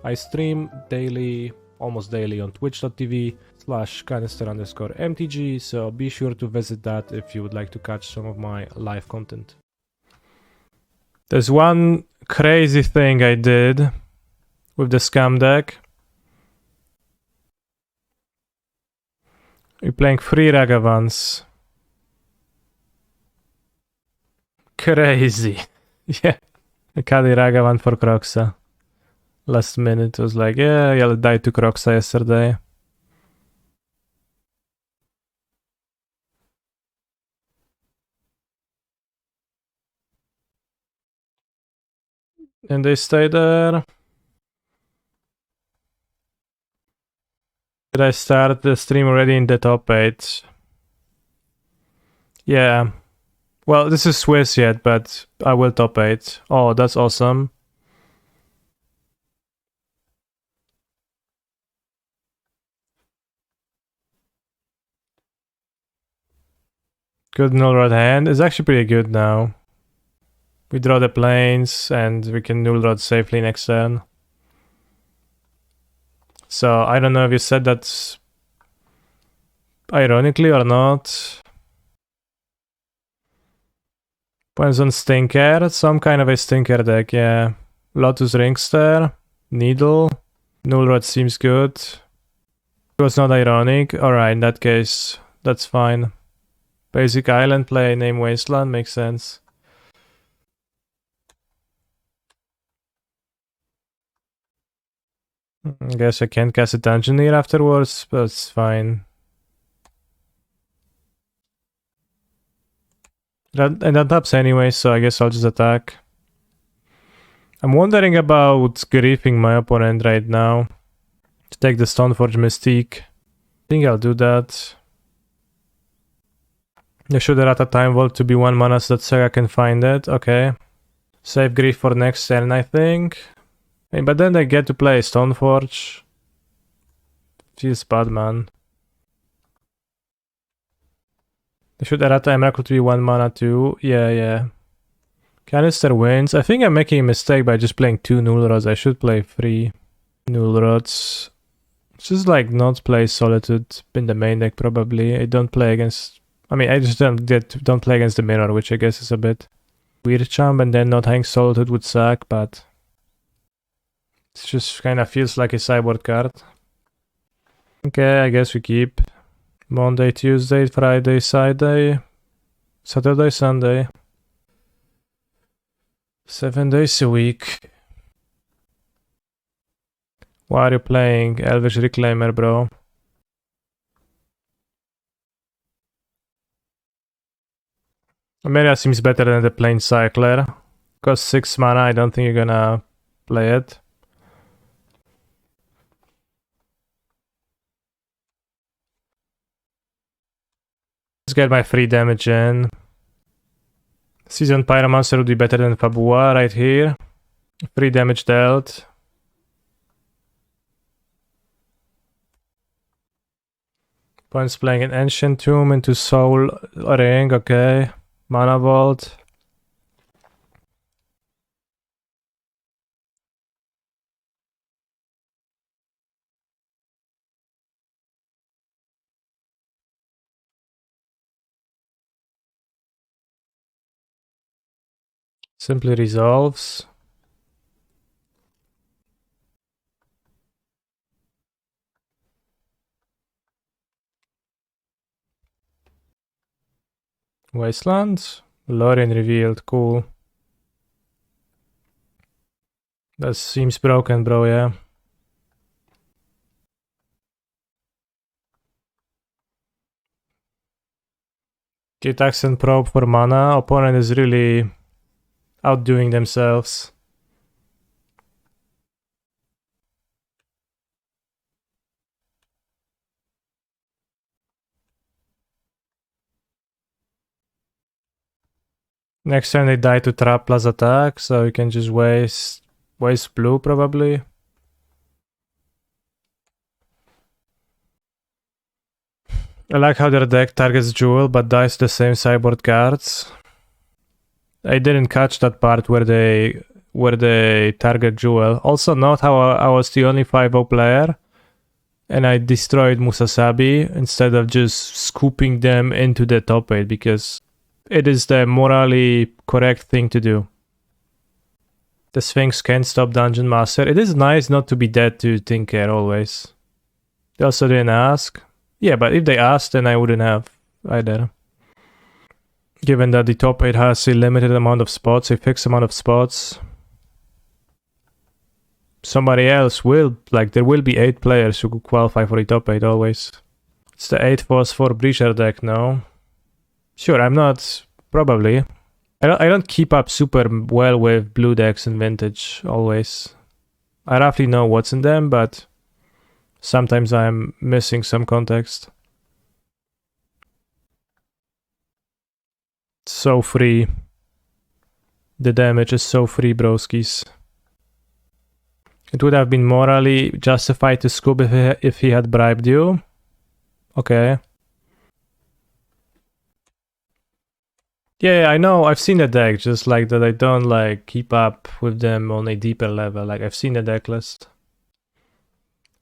I stream daily, almost daily on twitch.tv/canister_mtg, so be sure to visit that if you would like to catch some of my live content. There's one crazy thing I did with the scam deck. We're playing 3 Ragavans. Crazy. Yeah. I carry Ragavan for Kroxa. Last minute was like, yeah, I'll die to Kroxa yesterday. And they stay there. Did I start the stream already in the top 8? Yeah. Well, this is Swiss yet, but I will top 8. Oh, that's awesome. Good null rod hand. It's actually pretty good now. We draw the planes and we can null rod safely next turn. So I don't know if you said that ironically or not. Depends on Stinker. Some kind of a Stinker deck, yeah. Lotus Ringster, Needle, null rod seems good. It was not ironic. Alright, in that case, that's fine. Basic island play, name Wasteland, makes sense. I guess I can't cast a Dungeoneer afterwards, but it's fine. And that taps anyway, so I guess I'll just attack. I'm wondering about griefing my opponent right now to take the Stoneforge Mystique. I think I'll do that. I should errata Time Vault to be 1 mana so that Sega can find it. Okay. Save grief for next turn, I think. But then they get to play Stoneforge. Feels bad, man. I should errata Emrakul to be 1 mana too. Yeah. Canister wins. I think I'm making a mistake by just playing 2 null rods. I should play 3 null rods. Just like not play Solitude in the main deck probably. I don't play against... I mean, I just don't play against the mirror, which I guess is a bit weird champ, and then not hang Solitude would suck, but it just kind of feels like a sideboard card. Okay, I guess we keep Monday, Tuesday, Friday, Saturday, Sunday. 7 days a week. Why are you playing Elvish Reclaimer, bro? Amelia seems better than the Plane Cycler. Costs 6 mana, I don't think you're gonna play it. Let's get my free damage in. Seasoned Pyromancer would be better than Fabua right here. 3 damage dealt. Opponent's playing an Ancient Tomb into Soul Ring, okay. Mana Vault. Simply resolves. Wasteland. Lorien revealed, cool. That seems broken, bro, yeah. Get Accent Probe for mana. Opponent is really outdoing themselves. Next turn they die to trap plus attack, so you can just waste blue probably. I like how their deck targets Jewel but dies to the same sideboard cards. I didn't catch that part where they where they target Jewel. Also note how I was the only 5-0 player and I destroyed Musasabi instead of just scooping them into the top 8 because it is the morally correct thing to do. The Sphinx can stop Dungeon Master. It is nice not to be dead to Tinker always. They also didn't ask. Yeah, but if they asked, then I wouldn't have either. Given that the top 8 has a limited amount of spots, a fixed amount of spots, somebody else will, like, there will be 8 players who could qualify for the top 8 always. It's the 8 Phosphor Breacher deck now. Sure, I'm not, probably. I don't keep up super well with blue decks in Vintage, always. I roughly know what's in them, but sometimes I'm missing some context. So free. The damage is so free, broskies. It would have been morally justified to scoop if he had bribed you. Okay. Yeah, I know, I've seen the deck, just like that I don't like keep up with them on a deeper level. Like I've seen the deck list.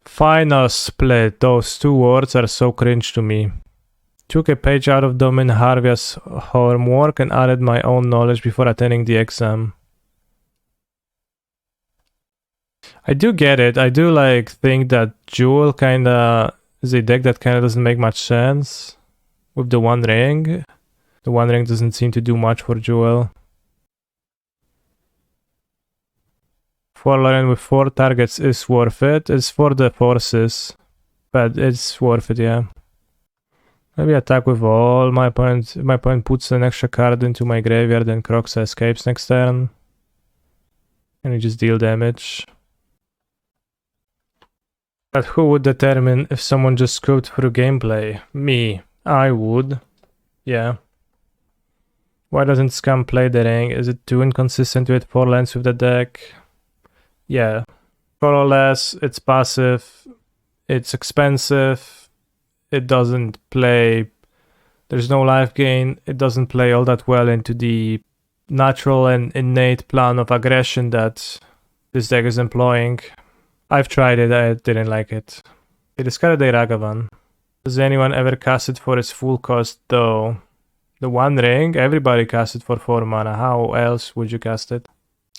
Final split, those 2 words are so cringe to me. Took a page out of Domin Harvia's homework and added my own knowledge before attending the exam. I do get it. I do like think that Jewel kinda is a deck that kinda doesn't make much sense with the One Ring. The One Ring doesn't seem to do much for Jewel. 4 Leyline with 4 targets is worth it. It's for the forces, but it's worth it, yeah. Maybe attack with all. My opponent puts an extra card into my graveyard and Kroxa escapes next turn. And you just deal damage. But who would determine if someone just scooped through gameplay? Me. I would. Yeah. Why doesn't Scum play the ring? Is it too inconsistent with 4 lands with the deck? Yeah. Colorless, it's passive, it's expensive, it doesn't play, there's no life gain, it doesn't play all that well into the natural and innate plan of aggression that this deck is employing. I've tried it, I didn't like it. It discarded a Ragavan. Does anyone ever cast it for its full cost though? The One Ring, everybody cast it for 4 mana. How else would you cast it?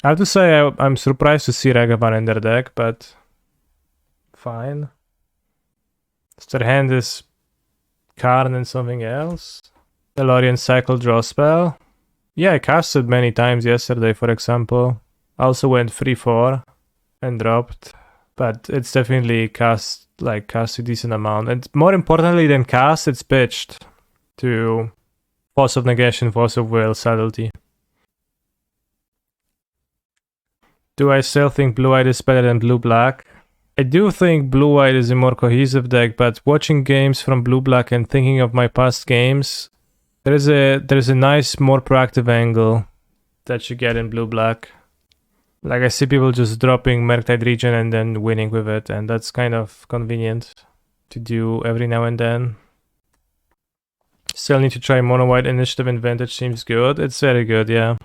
I have to say I'm surprised to see Ragavan in their deck, but fine. Does their hand is Karn and something else? Delorian Cycle Draw Spell. Yeah, I casted many times yesterday, for example. I also went 3-4 and dropped, but it's definitely cast a decent amount. And more importantly than cast, it's pitched to Force of Negation, Force of Will, Subtlety. Do I still think Blue-White is better than Blue-Black? I do think Blue-White is a more cohesive deck, but watching games from Blue-Black and thinking of my past games, there's a nice, more proactive angle that you get in Blue-Black. Like I see people just dropping Murktide Region and then winning with it, and that's kind of convenient to do every now and then. Still need to try Mono White Initiative in Vintage, seems good. It's very good, yeah.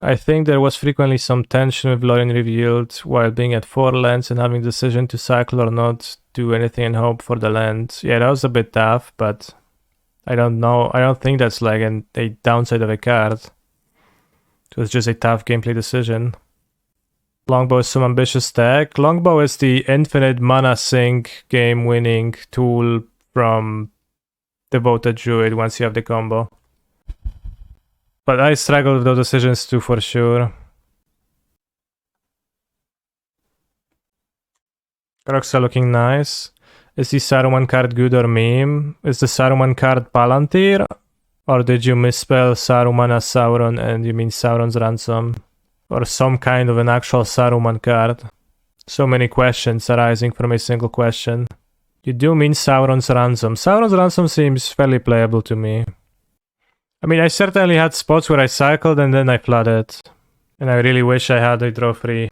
I think there was frequently some tension with Lorien Revealed while being at 4 lands and having the decision to cycle or not do anything and hope for the land. Yeah, that was a bit tough, but I don't know. I don't think that's like a downside of a card. It was just a tough gameplay decision. Longbow is some ambitious deck. Longbow is the infinite mana sink game winning tool from Devoted Druid once you have the combo. But I struggle with those decisions too, for sure. Kroxa looking nice. Is the Saruman card good or meme? Is the Saruman card Palantir? Or did you misspell Saruman as Sauron and you mean Sauron's Ransom? Or some kind of an actual Saruman card? So many questions arising from a single question. You do mean Sauron's Ransom. Sauron's Ransom seems fairly playable to me. I mean, I certainly had spots where I cycled and then I flooded. And I really wish I had a draw free.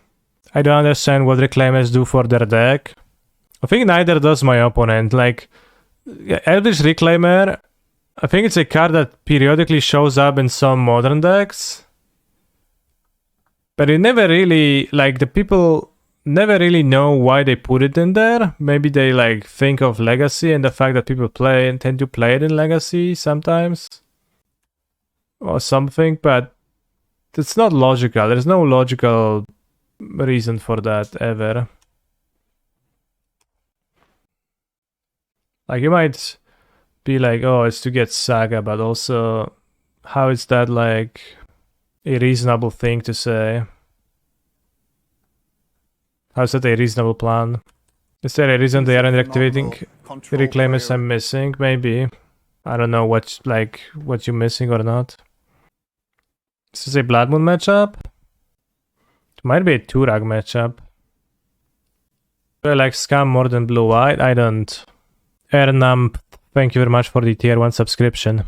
I don't understand what Reclaimers do for their deck. I think neither does my opponent. Like, Eldritch Reclaimer, I think it's a card that periodically shows up in some modern decks. But it never really, like, the people never really know why they put it in there. Maybe they, like, think of Legacy and the fact that people play and tend to play it in Legacy sometimes. Or something, but it's not logical. There's no logical reason for that ever. Like, you might be like, oh, it's to get Saga, but also, how is that, like, a reasonable thing to say? How's that a reasonable plan? Is there a reason they aren't activating Reclaimers I'm missing? Maybe. I don't know what you're missing or not. This is a Blood Moon matchup? It might be a Tourach matchup. Do I like Scam more than Blue White? I don't. Ernamp, thank you very much for the tier 1 subscription.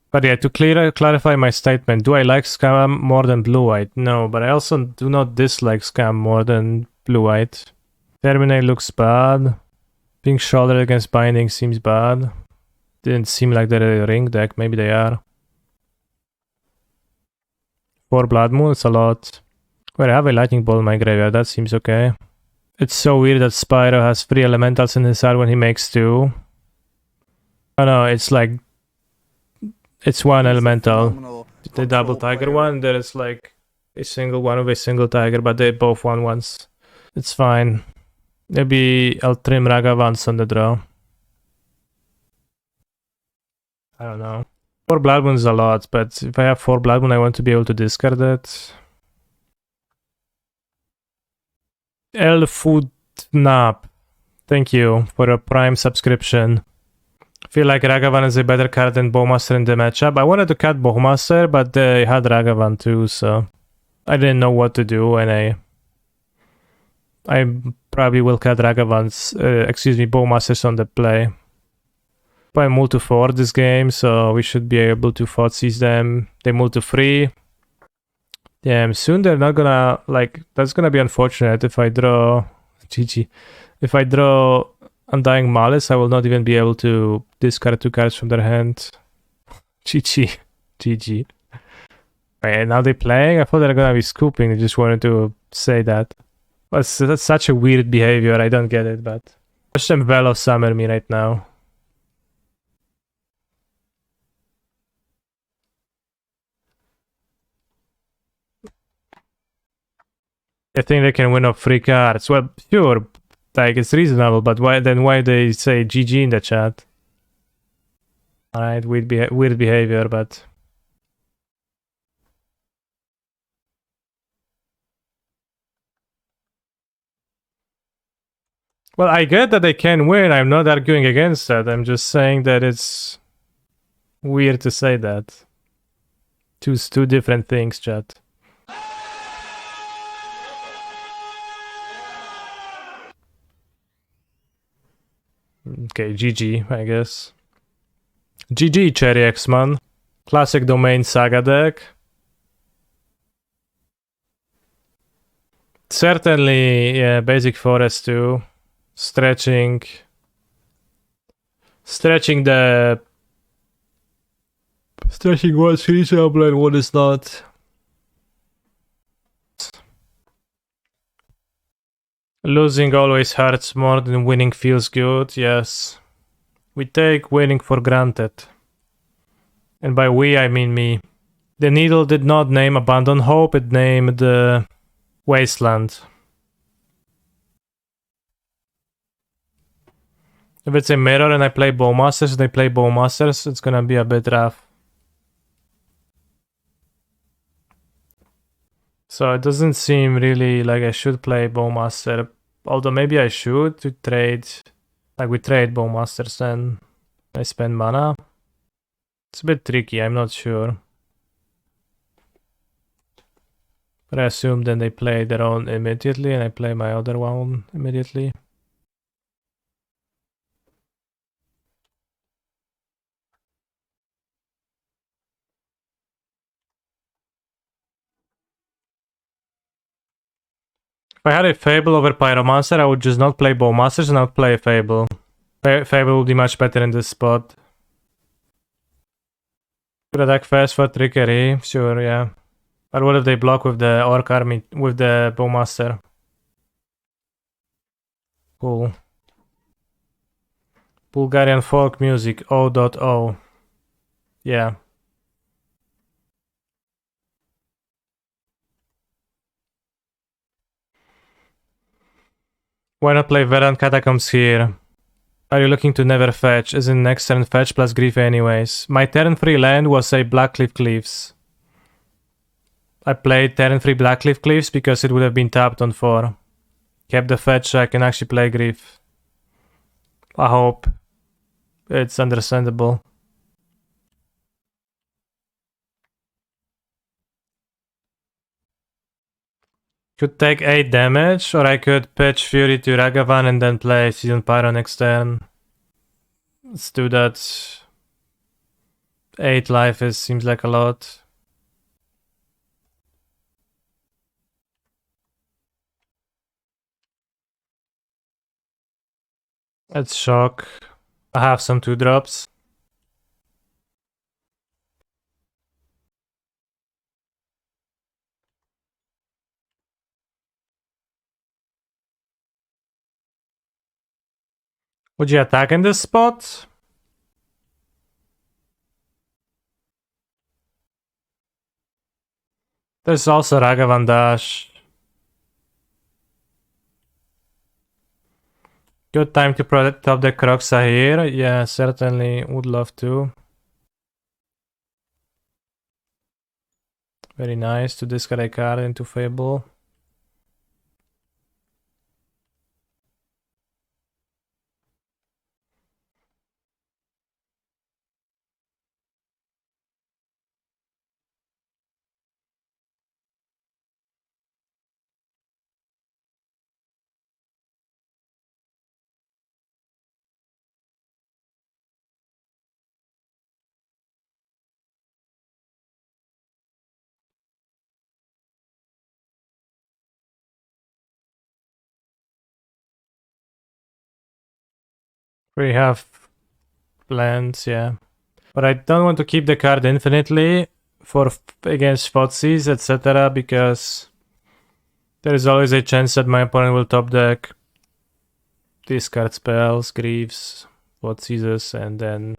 But yeah, to clarify my statement, do I like Scam more than Blue White? No, but I also do not dislike Scam more than Blue White. Terminate looks bad. Being Sheoldred against Binding seems bad. Didn't seem like they're a ring deck, maybe they are. 4 Blood Moon, it's a lot. Wait, I have a Lightning Bolt in my graveyard, that seems okay. It's so weird that Spyro has 3 elementals in his hand when he makes 2. Oh no, it's like... It's 1 elemental. The double tiger one, there is like a single one with a single tiger, but they both 1/1s. It's fine. Maybe I'll trim Ragavans on the draw. I don't know. 4 Blood Moon is a lot, but if I have 4 Blood Moon, I want to be able to discard it. Elfoodnap, thank you for a Prime subscription. I feel like Ragavan is a better card than Bowmaster in the matchup. I wanted to cut Bowmaster, but they had Ragavan too, so I didn't know what to do, and I probably will cut Ragavans, Bowmasters on the play. I move to 4 this game, so we should be able to Thoughtseize them. They move to 3. Damn, soon they're not gonna, like, that's gonna be unfortunate if I draw... GG. If I draw Undying Malice, I will not even be able to discard 2 cards from their hand. GG. GG. Wait, now they're playing? I thought they were gonna be scooping, I just wanted to say that. That's such a weird behavior, I don't get it, but... Watch them Velo Summer me right now. I think they can win off 3 cards. Well, sure, like, it's reasonable, but why they say GG in the chat? Alright, weird behavior, but... Well, I get that they can win, I'm not arguing against that, I'm just saying that it's... weird to say that. Two different things, chat. Okay, GG, I guess. GG, Cherry X-Man. Classic Domain Saga deck. Certainly, yeah, Basic Forest too. Stretching what's reasonable and what is not. Losing always hurts more than winning feels good, yes. We take winning for granted. And by we, I mean me. The Needle did not name Abandon Hope, it named Wasteland. If it's a mirror and I play Bowmasters and they play Bowmasters, it's gonna be a bit rough. So it doesn't seem really like I should play Bowmaster. Although maybe I should to trade, like we trade Bowmasters and I spend mana. It's a bit tricky, I'm not sure. But I assume then they play their own immediately and I play my other one immediately. If I had a Fable over Pyromancer, I would just not play Bowmasters and I would play a Fable. Fable would be much better in this spot. Could attack fast for trickery, sure, yeah. But what if they block with the Orc army, with the Bowmaster? Cool. Bulgarian folk music, O.O. Yeah. Why not play Verdant Catacombs here? Are you looking to never fetch? Isn't next turn fetch plus grief anyways? My turn 3 land was a Blackcleave Cliffs. I played turn 3 Blackcleave Cliffs because it would have been tapped on 4. Kept the fetch so I can actually play grief. I hope. It's understandable. Could take 8 damage, or I could pitch Fury to Ragavan and then play Seasoned Pyro next turn. Let's do that. 8 life seems like a lot. Let's shock. I have some 2-drops. Would you attack in this spot? There's also Ragavan dash. Good time to protect up the Kroxa here. Yeah, certainly would love to. Very nice to discard a card into Fable. We have lands, yeah. But I don't want to keep the card infinitely for against Thoughtseize, etc. because there is always a chance that my opponent will top deck, discard spells, Greaves, Thoughtseizes, and then...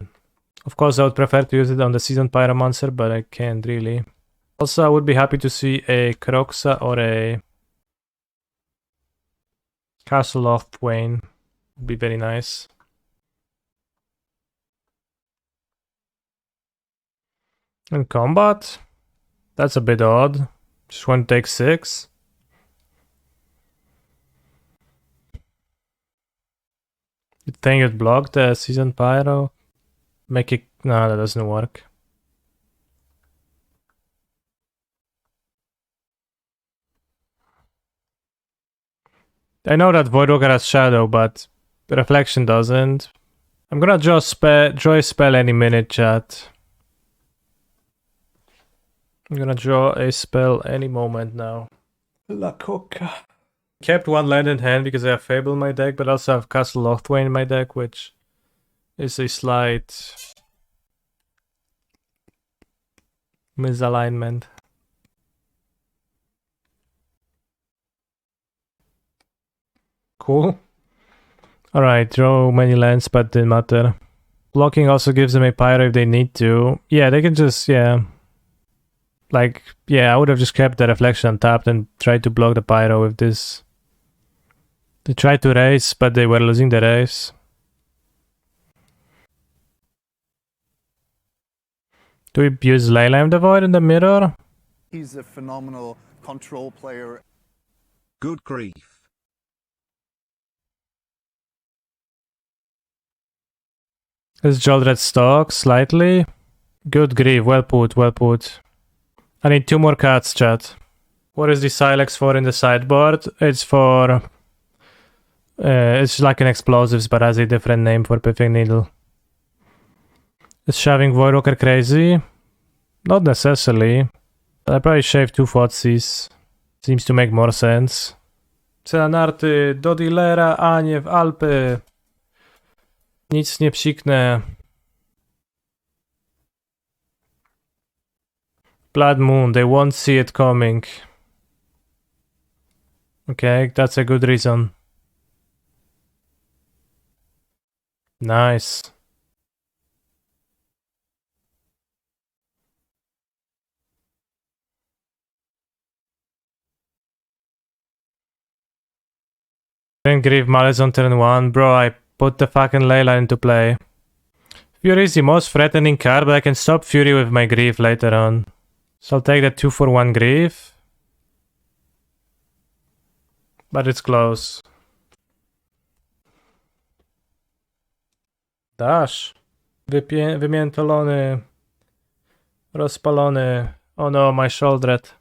Of course I would prefer to use it on the Seasoned Pyromancer, but I can't really. Also, I would be happy to see a Kroxa or a Castle Locthwain. Would be very nice. In combat? That's a bit odd. Just want to take 6. You think it blocked the Seasoned Pyro? Make it... No, that doesn't work. I know that Voidwalker has Shadow, but Reflection doesn't. I'm gonna draw a spell any minute, chat. I'm gonna draw a spell any moment now. La Coca. Kept one land in hand because I have Fable in my deck, but also have Castle Locthwain in my deck, which is a slight misalignment. Cool. Alright, draw many lands, but didn't matter. Blocking also gives them a pyro if they need to. Yeah, they can just, yeah. Like, yeah, I would have just kept the reflection untapped and tried to block the pyro with this. They tried to race, but they were losing the race. Do we use Leyline the Void in the mirror? He's a phenomenal control player. Good grief. Is Sheoldred stock slightly? Good grief, well put, well put. I need 2 more cards, chat. What is the Sylex for in the sideboard? It's for... it's like an explosives, but has a different name for Piffing Needle. Is shaving Voidwalker crazy? Not necessarily. I probably shave 2 Thoughtseize. Seems to make more sense. Cena narty do dealera, a nie w Alpy. Nic nie psiknę. Blood Moon, they won't see it coming. Okay, that's a good reason. Nice. Grieve Malice on turn 1. Bro, I put the fucking Leyline into play. Fury is the most threatening card, but I can stop Fury with my Grieve later on. So I'll take the 2-for-1 Grieve. But it's close. Dash. Wymiętolony. Rozpalony. Oh no, my Sheoldred.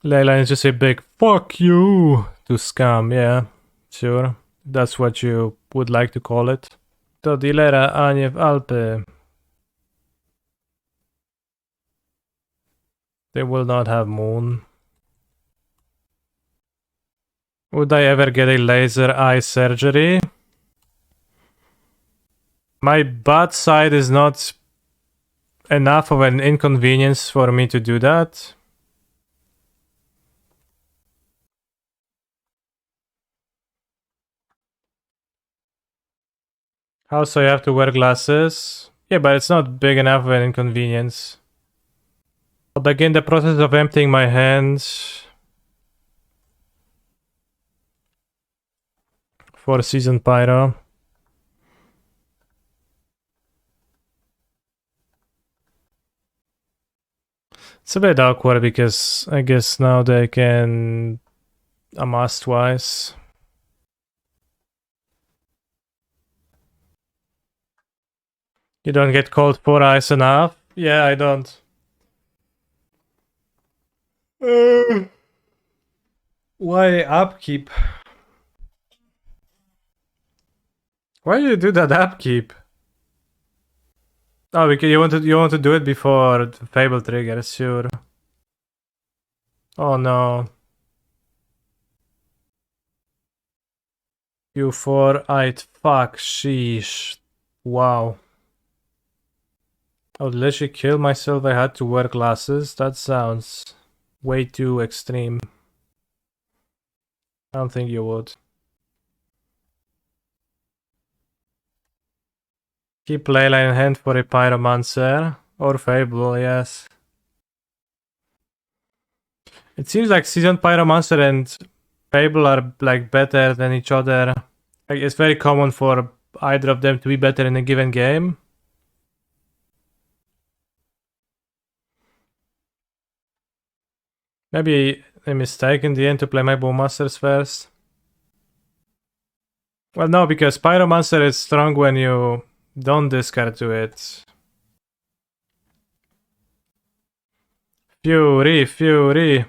Leyline is just a big fuck you to scam, yeah, sure. That's what you would like to call it. Do dealera, a nie w Alpy. They will not have Moon. Would I ever get a laser eye surgery? My bad side is not enough of an inconvenience for me to do that. How so you have to wear glasses? Yeah, but it's not big enough of an inconvenience. I'll begin the process of emptying my hands for Seasoned Pyro. It's a bit awkward because I guess now they can amass twice. You don't get cold 4 ice enough? Yeah, I don't. Why upkeep? Why do you do that upkeep? Oh, because you want to do it before the Fable triggers, sure. Oh no. You 4-eyed fuck, sheesh. Wow. I would literally kill myself if I had to wear glasses. That sounds way too extreme. I don't think you would. Keep Leyline in hand for a Pyromancer. Or Fable, yes. It seems like Seasoned Pyromancer and Fable are like better than each other. Like, it's very common for either of them to be better in a given game. Maybe a mistake in the end to play my Bowmasters first. Well, no, because Pyromancer is strong when you don't discard to it. Fury, Fury.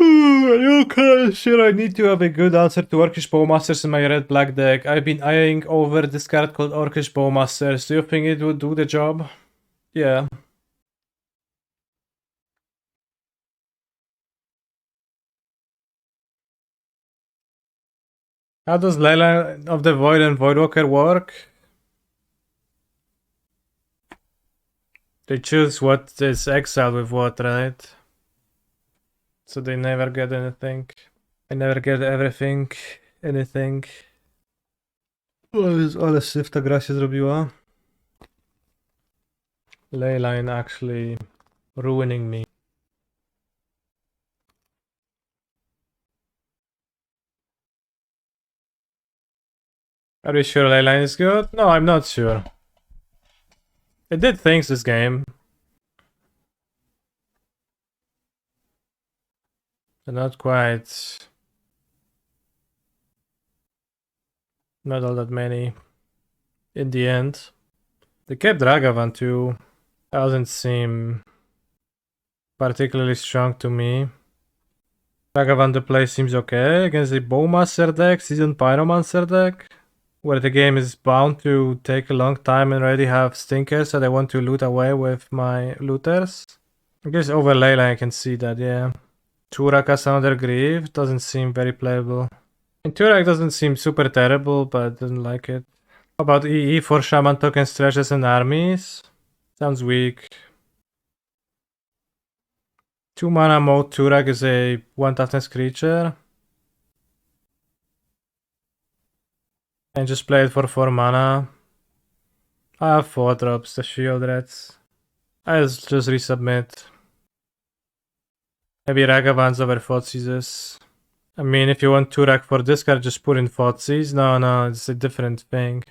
Okay, sure, I need to have a good answer to Orcish Bowmasters in my red-black deck. I've been eyeing over this card called Orcish Bowmasters. Do you think it would do the job? Yeah. How does Leyline of the Void and Voidwalker work? They choose what is exiled with what, right? So they never get anything. I never get everything, anything. Ale syfta gra się zrobiła. Leyline actually ruining me. Are you sure Leyline is good? No, I'm not sure. It did things this game. But not quite. Not all that many. In the end. They kept Ragavan too. Doesn't seem particularly strong to me. Ragavan to play seems okay against the Bowmaster deck, Seasoned Pyromancer deck, where the game is bound to take a long time and already have stinkers that I want to loot away with my looters. I guess over Leyline I can see that, yeah. Tourach has another Grieve, doesn't seem very playable. And Tourach doesn't seem super terrible, but doesn't like it. How about EE for Shaman tokens, treasures, and armies? Sounds weak. 2 mana mode Tourach is a 1 toughness creature. And just play it for 4 mana. I have 4 drops, the Sheoldreds. I'll just resubmit. Maybe Ragavans over Thoughtseizes. I mean, if you want Tourach for this card, just put in Thoughtseize. No, it's a different thing.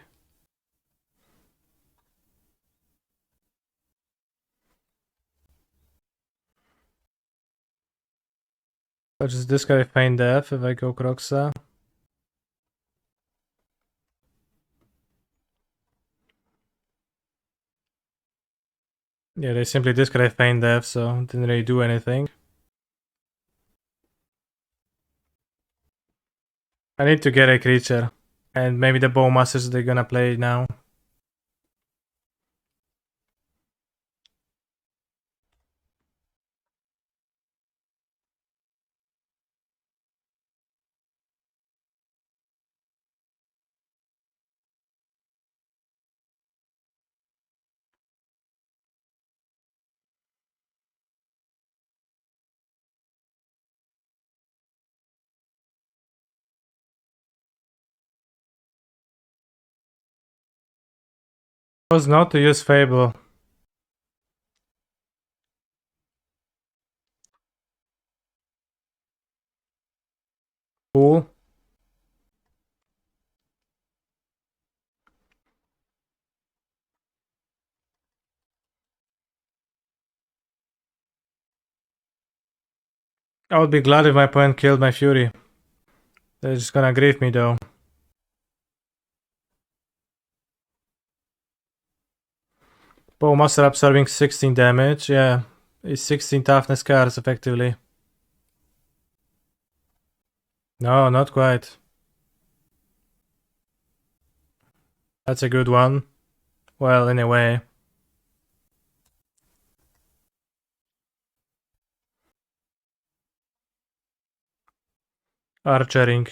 I'll just discard Feign Death if I go Kroxa. Yeah, they simply discard Feign Death, so didn't really do anything. I need to get a creature. And maybe the Bowmasters they're gonna play now. Was not to use Fable. Cool. I would be glad if my opponent killed my Fury. They're just gonna grief me though. Bowmaster absorbing 16 damage, yeah. It's 16 toughness cards effectively. No, not quite. That's a good one. Well, in a way. Archering.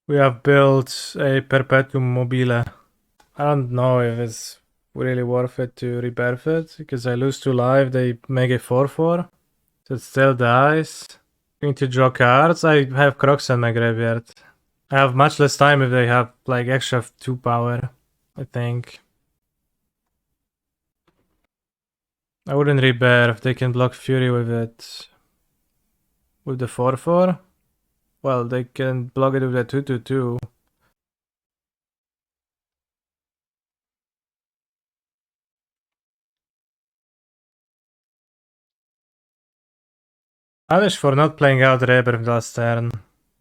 We have built a Perpetuum Mobile. I don't know if it's really worth it to rebirth it, because I lose 2 life, they make a 4/4. So it still dies. Going to draw cards. I have Kroxa in my graveyard. I have much less time if they have like extra 2 power, I think. I wouldn't rebirth, they can block Fury with it. With the 4/4? Well, they can block it with the 2/2. Punish for not playing out Rebirth last turn.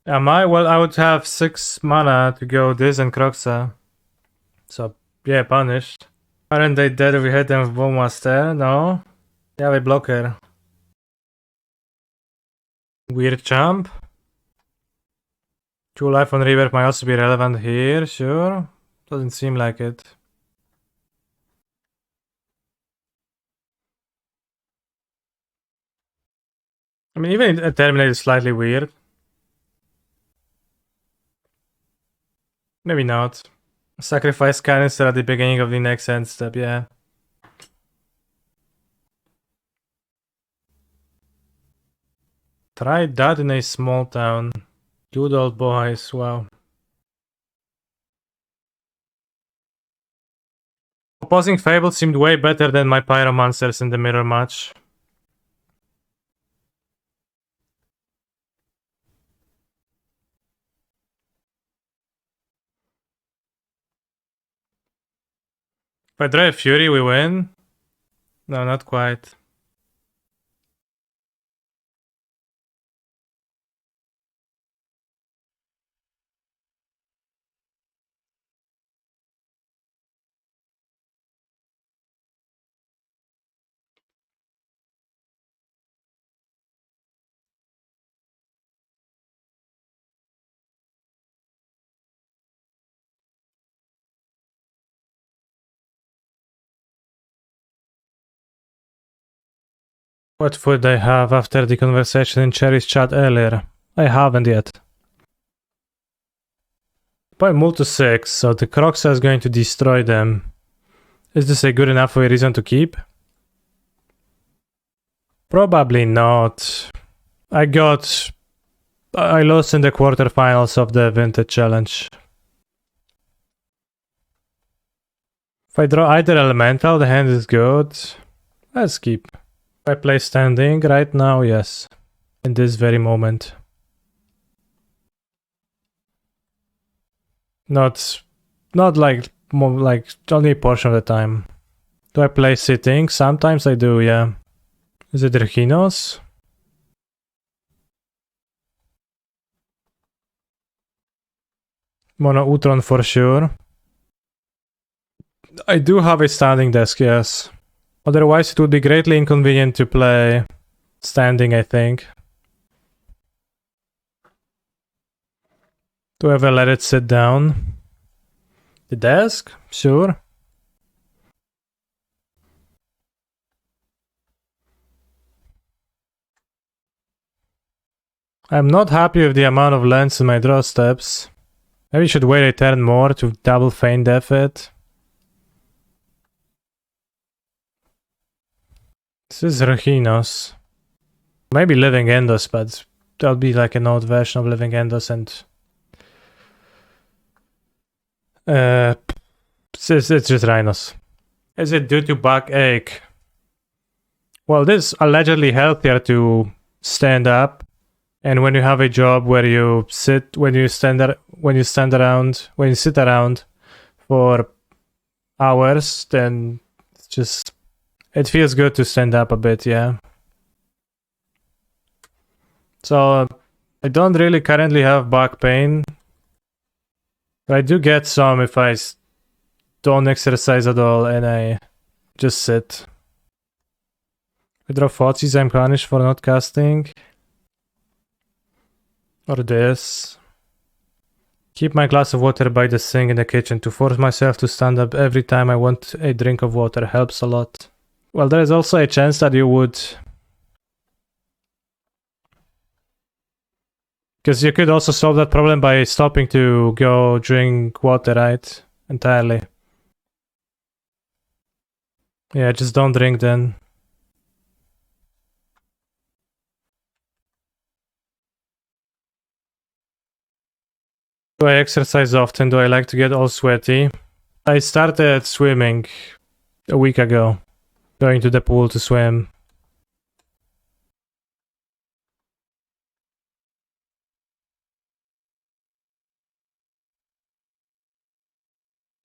Am I? Well, I would have 6 mana to go this and Kroxa. So, yeah, punished. Aren't they dead if we hit them with Bowmaster? No? They have a blocker. Weird jump. 2 life on Rebirth might also be relevant here, sure. Doesn't seem like it. I mean, even a Terminate is slightly weird. Maybe not. Sacrifice Canister at the beginning of the next end step, yeah. Try that in a small town. Good old boys, wow. Opposing Fable seemed way better than my Pyromancers in the mirror match. If I draw a Fury, we win? No, not quite. What would I have after the conversation in Cherry's chat earlier? I haven't yet. But I moved to 6, so the Kroxa is going to destroy them. Is this a good enough reason to keep? Probably not. I lost in the quarterfinals of the Vintage Challenge. If I draw either elemental, the hand is good. Let's keep. If I play standing right now, yes. In this very moment. Not like only a portion of the time. Do I play sitting? Sometimes I do, yeah. Is it Reginos? Mono Utron for sure. I do have a standing desk, yes. Otherwise it would be greatly inconvenient to play standing, I think. Do I ever let it sit down? The desk? Sure. I'm not happy with the amount of lands in my draw steps. Maybe I should wait a turn more to double Feign Death it. This is Reginos. Maybe Living Endos, but that'll be like an old version of Living Endos and... it's just Rhinos. Is it due to backache? Well, this is allegedly healthier to stand up, and when you have a job where you sit, when you sit around for hours, then it's just, it feels good to stand up a bit, yeah. So I don't really currently have back pain, but I do get some if I don't exercise at all and I just sit. I draw Thoughtseize, I'm punished for not casting. Or this. Keep my glass of water by the sink in the kitchen to force myself to stand up every time I want a drink of water helps a lot. Well, there is also a chance that you would... Because you could also solve that problem by stopping to go drink water, right? Entirely. Yeah, just don't drink then. Do I exercise often? Do I like to get all sweaty? I started swimming a week ago. Going to the pool to swim.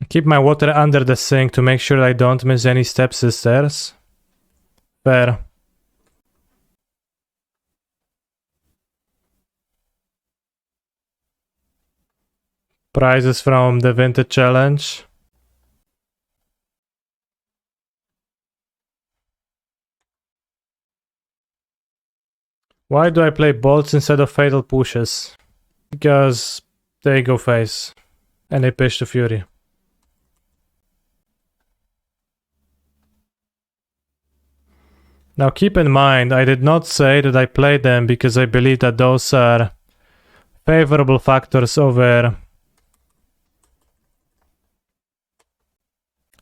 Keep my water under the sink to make sure I don't miss any stepsisters. Fair. Prizes from the Vintage Challenge. Why do I play bolts instead of fatal pushes? Because they go face. And they pitch to Fury. Now keep in mind, I did not say that I played them because I believe that those are favorable factors over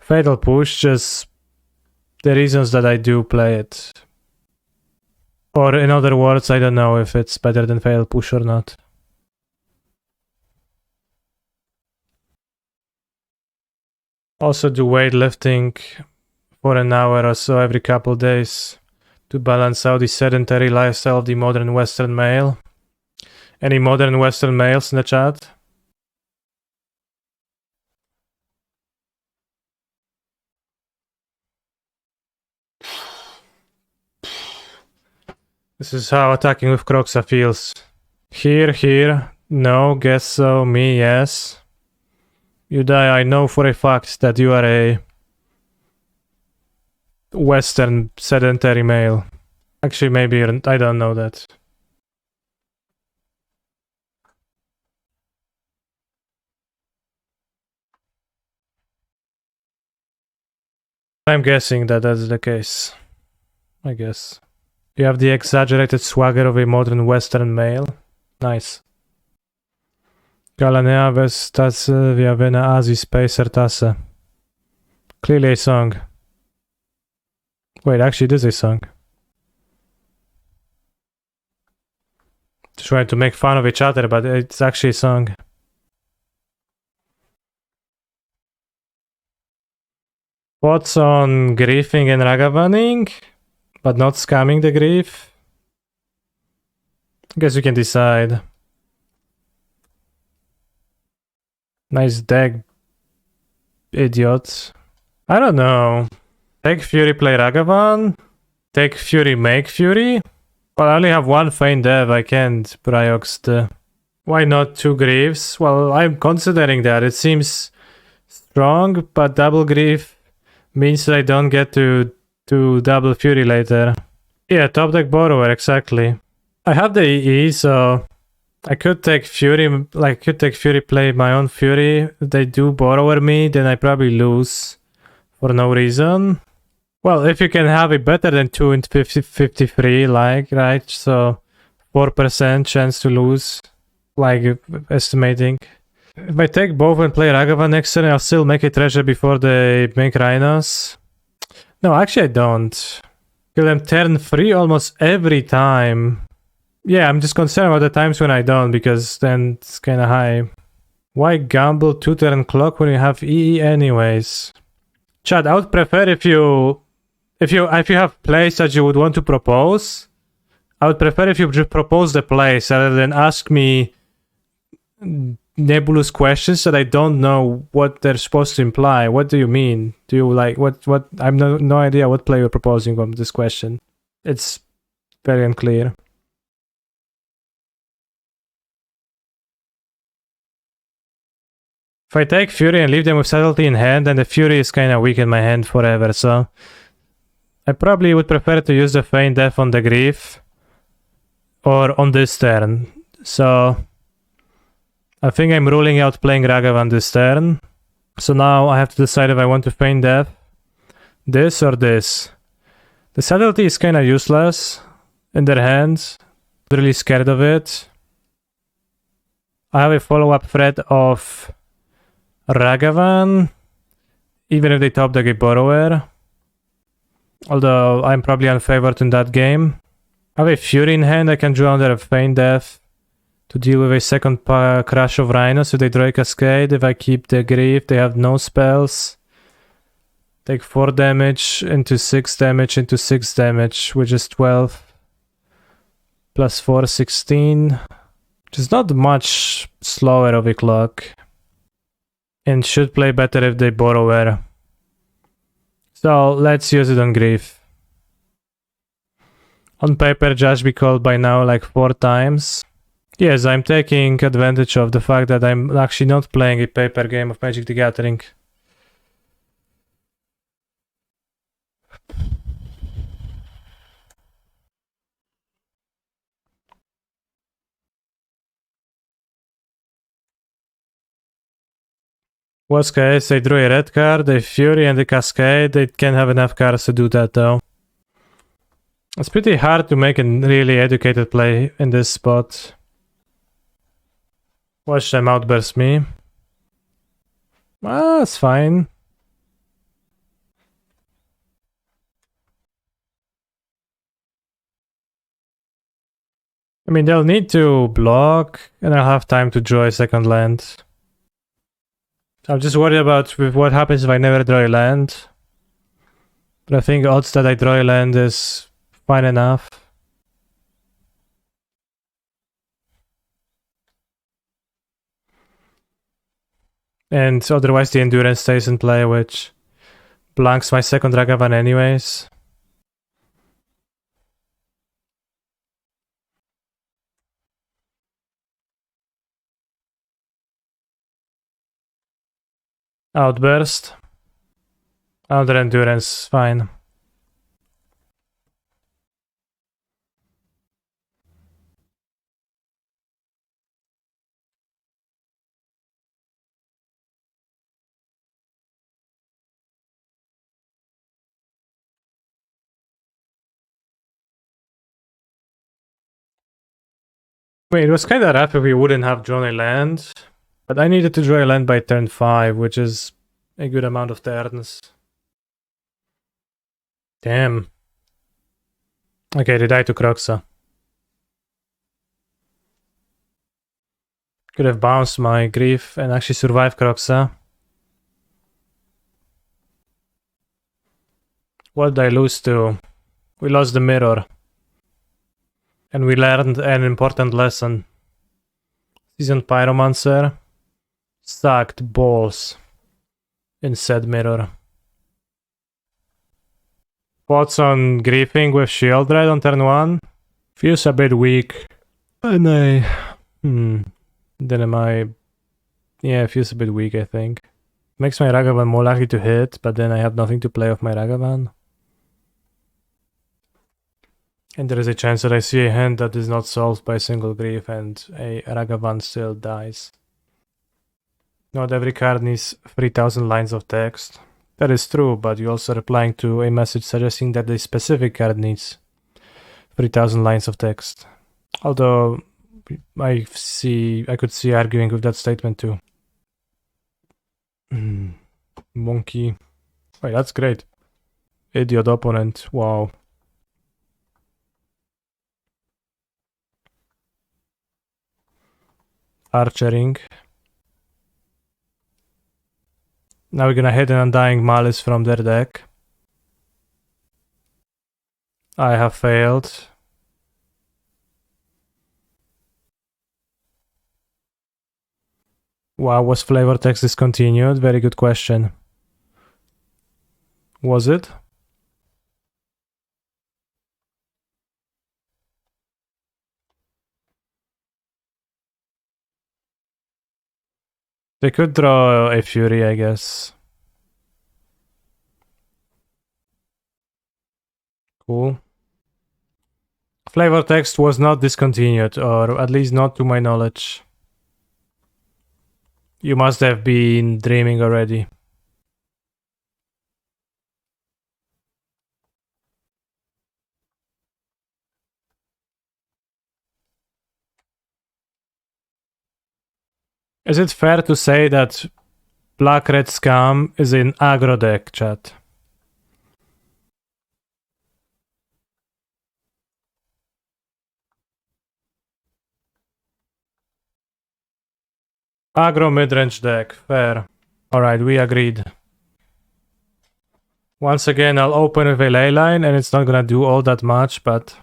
Fatal Push, just the reasons that I do play it. Or in other words, I don't know if it's better than Fatal Push or not. Also do weightlifting for an hour or so every couple days to balance out the sedentary lifestyle of the modern Western male. Any modern Western males in the chat? This is how attacking with Kroxa feels. Here, no, guess so, me, yes. You die, I know for a fact that you are a Western sedentary male. Actually, maybe I don't know that. I'm guessing that that's the case. I guess. You have the exaggerated swagger of a modern Western male. Nice. Galanea vestas via vena asi spacer tassa. Clearly a song. Wait, actually it is a song. Just trying to make fun of each other, but it's actually a song. Thoughts on griefing and ragavaning, but not scamming the grief? I guess you can decide. Nice deck, idiots. I don't know. Take Fury, play Ragavan. Take Fury, make Fury. Well, I only have one Feign Death. I can't Bryox the... Why not 2 Griefs? Well, I'm considering that. It seems strong, but double Grief means that I don't get to double Fury later. Yeah, top deck Borrower, exactly. I have the EE, so I could take Fury, play my own Fury. If they do Borrower me, then I probably lose for no reason. Well, if you can have it better than 2 in 53, like, right? So 4% chance to lose, like, estimating. If I take both and play Ragavan next turn, I'll still make a treasure before they make Rhinos. No, actually I don't. Kill them turn 3 almost every time. Yeah, I'm just concerned about the times when I don't, because then it's kinda high. Why gamble 2 turn clock when you have EE anyways? Chad, I would prefer if you have plays that you would want to propose, I would prefer if you just propose the plays rather than ask me nebulous questions that I don't know what they're supposed to imply. What do you mean? Do you like what I have no idea what play you're proposing on this question. It's very unclear. If I take Fury and leave them with Subtlety in hand, then the Fury is kinda weak in my hand forever, so I probably would prefer to use the Feign Death on the Grief or on this turn. So I think I'm ruling out playing Ragavan this turn. So now I have to decide if I want to Feign Death this or this. The Subtlety is kinda useless in their hands. I'm really scared of it. I have a follow-up threat of Ragavan, even if they top deck a Borrower. Although I'm probably unfavored in that game. I have a Fury in hand, I can draw under a Feign Death to deal with a second crash of Rhinos if they draw a Cascade. If I keep the Grief, they have no spells. Take 4 damage into 6 damage into 6 damage, which is 12. Plus 4, 16. Which is not much slower of a clock. And should play better if they Borrower. So let's use it on Grief. On paper, Judge be called by now like 4 times. Yes, I'm taking advantage of the fact that I'm actually not playing a paper game of Magic the Gathering. Worst case, they drew a red card, a Fury and a Cascade. They can't have enough cards to do that though. It's pretty hard to make a really educated play in this spot. Watch them outburst me. Ah, it's fine. I mean, they'll need to block, and I'll have time to draw a second land. I'm just worried about what happens if I never draw a land. But I think odds that I draw a land is fine enough. And otherwise the Endurance stays in play, which blanks my second Ragavan anyways. Outburst. Other Endurance, fine. Wait, it was kind of rough if we wouldn't have drawn a land. But I needed to draw a land by turn 5, which is a good amount of turns. Damn. Okay, they died to Kroxa. Could have bounced my grief and actually survived Kroxa. What did I lose to? We lost the mirror. And we learned an important lesson. Seasoned Pyromancer sucked balls in said mirror. Thoughts on griefing with Sheoldred on turn 1? Feels a bit weak. And then am I... Yeah, it feels a bit weak, I think. Makes my Ragavan more likely to hit, but then I have nothing to play off my Ragavan. And there is a chance that I see a hand that is not solved by a single grief and a Ragavan still dies. Not every card needs 3000 lines of text. That is true, but you're also replying to a message suggesting that the specific card needs 3000 lines of text. Although I could see arguing with that statement too. Monkey. Wait, that's great. Idiot opponent. Wow. Archering. Now we're gonna hit an Undying Malice from their deck. I have failed. Wow, was flavor text discontinued? Very good question. Was it? They could draw a Fury, I guess. Cool. Flavor text was not discontinued, or at least not to my knowledge. You must have been dreaming already. Is it fair to say that Black Red Scum is in aggro deck, chat? Aggro midrange deck, fair. Alright, we agreed. Once again, I'll open with a Leyline, and it's not gonna do all that much, but...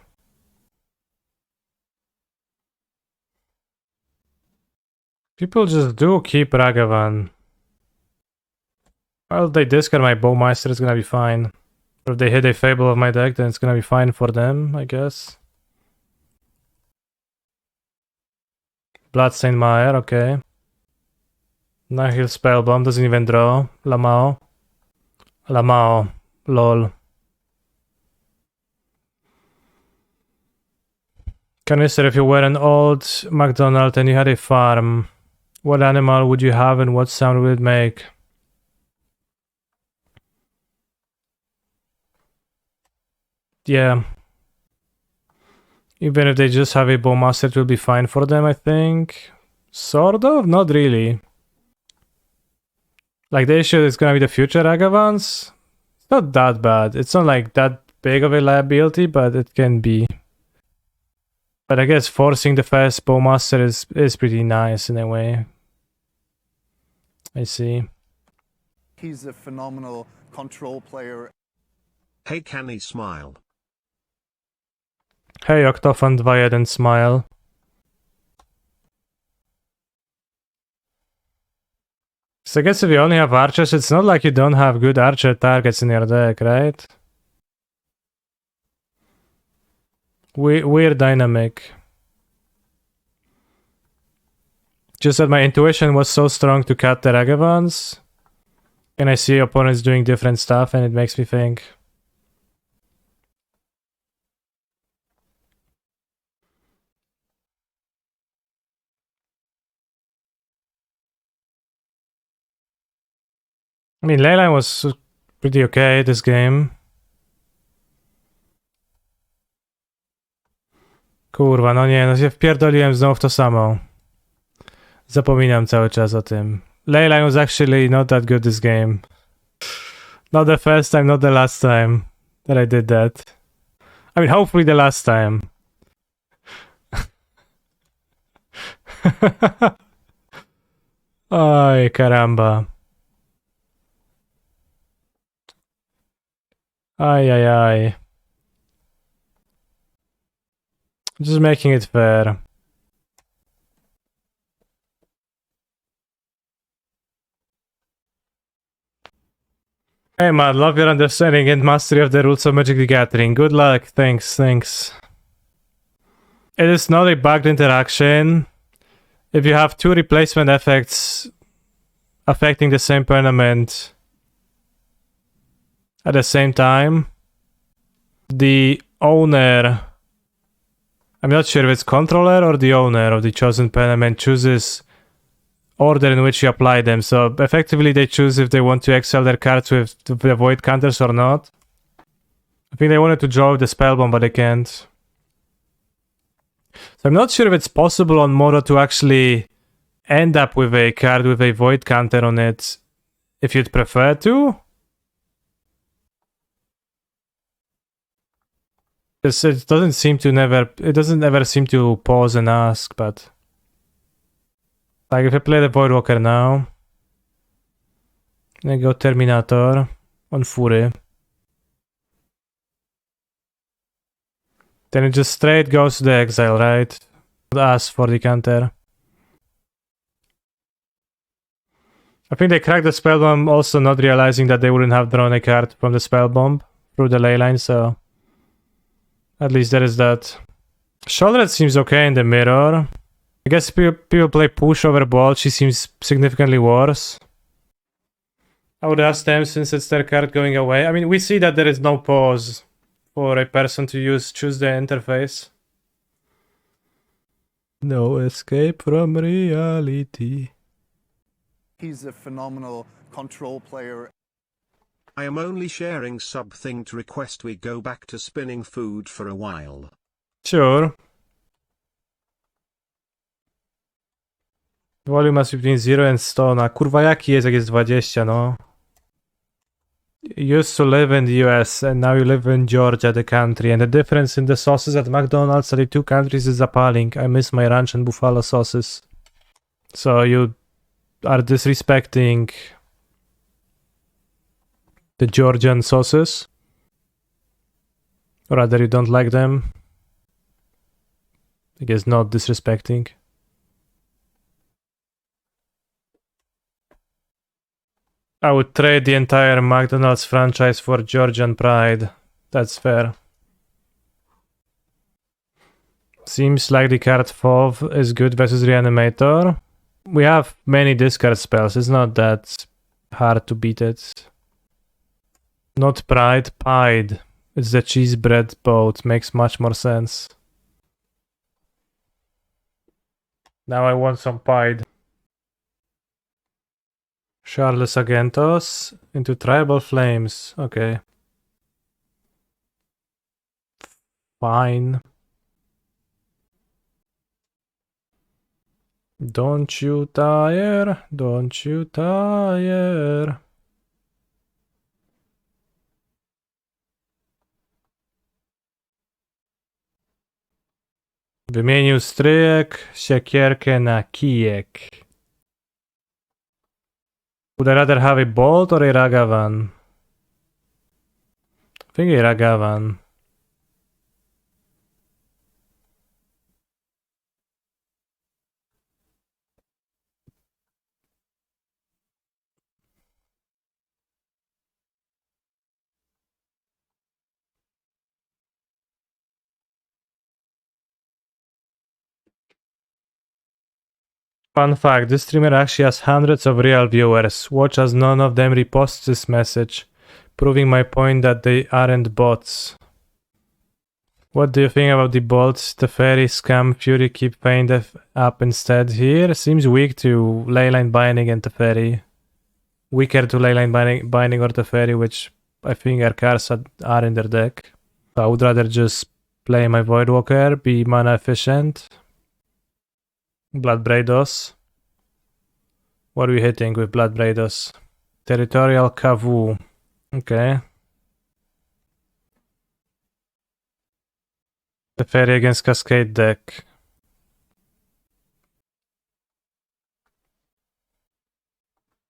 People just do keep Ragavan. Well, if they discard my Bowmaster, it's gonna be fine. Or if they hit a Fable of my deck, then it's gonna be fine for them, I guess. Bloodstained Mire, okay. Nihil Spellbomb, doesn't even draw. Lamao. Lamao. Lol. Canister, if you were an old McDonald and you had a farm, what animal would you have and what sound would it make? Yeah. Even if they just have a Bowmaster, it will be fine for them, I think. Sort of? Not really. Like, the issue is gonna be the future Ragavans. It's not that bad. It's not like that big of a liability, but it can be. But I guess forcing the fast Bowmaster is pretty nice in a way. I see. He's a phenomenal control player. Hey, can he smile? Hey, Octoph and Vyed smile. So I guess if you only have archers, it's not like you don't have good archer targets in your deck, right? Weird dynamic. Just that my intuition was so strong to cut the Ragavans. And I see opponents doing different stuff and it makes me think. I mean, Leyline was pretty okay this game. Kurwa, no nie, no się wpierdoliłem znowu w to samo. Zapominam cały czas o tym. Leyline was actually not that good this game. Not the first time, not the last time that I did that. I mean, hopefully the last time. Ay, caramba. Ay, ay, ay. Just making it fair. Hey man, love your understanding and mastery of the rules of Magic the Gathering. Good luck, thanks. It is not a bugged interaction. If you have two replacement effects affecting the same permanent at the same time, the owner, I'm not sure if it's controller or the owner of the chosen permanent, chooses order in which you apply them. So effectively they choose if they want to exile their cards with the void counters or not. I think they wanted to draw the spellbomb, but they can't. So I'm not sure if it's possible on Mono to actually end up with a card with a void counter on it if you'd prefer to. It doesn't ever seem to pause and ask, but like if I play the Voidwalker now, I go Terminator on Fury. Then it just straight goes to the exile, right? Ask for the counter. I think they cracked the spellbomb, also not realizing that they wouldn't have drawn a card from the spellbomb through the Leyline, so at least there is that. Sheoldred seems okay in the mirror. I guess people play push over ball, she seems significantly worse. I would ask them since it's their card going away. I mean, we see that there is no pause for a person to choose the interface. No escape from reality. He's a phenomenal control player. I am only sharing something to request we go back to spinning food for a while. Sure. Volume must be between 0 and 100. No, kurwa, jaki jest, jak jest 20, no? You used to live in the US and now you live in Georgia, the country, and the difference in the sauces at McDonald's at the two countries is appalling. I miss my ranch and buffalo sauces. So you are disrespecting the Georgian sauces? Or rather, you don't like them? I guess not disrespecting. I would trade the entire McDonald's franchise for Georgian pride. That's fair. Seems like the card FOV is good versus Reanimator. We have many discard spells. It's not that hard to beat it. Not pride, pied. It's the cheese bread boat. Makes much more sense. Now I want some pied. Charles Agentos into Tribal Flames. Okay. Fine. Don't you tire, don't you tire. Wymienił stryjek, siekierkę na kijek. Would I rather have a bolt or a Ragavan? I think a Ragavan. Fun fact, this streamer actually has hundreds of real viewers. Watch as none of them reposts this message, proving my point that they aren't bots. What do you think about the bots? The Fairy, Scam, Fury keep Feign Death up instead here? Seems weak to Leyline Binding and Teferi. Weaker to Leyline Binding or Teferi, which I think are cards that are in their deck. So I would rather just Play my Voidwalker, be mana efficient. Blood Braidos. What are we hitting with Blood Braidos? Territorial Kavu. Okay. The Fairy against Cascade deck.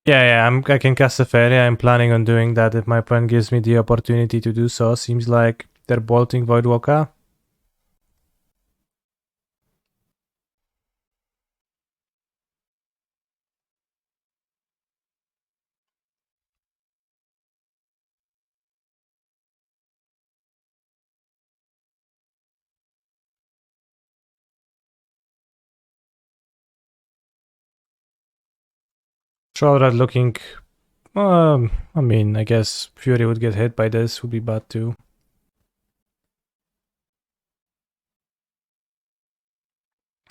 Yeah, I can cast a Fairy. I'm planning on doing that if my opponent gives me the opportunity to do so. Seems like they're bolting Voidwalker. Sheoldred looking... I mean, I guess Fury would get hit by this, would be bad too.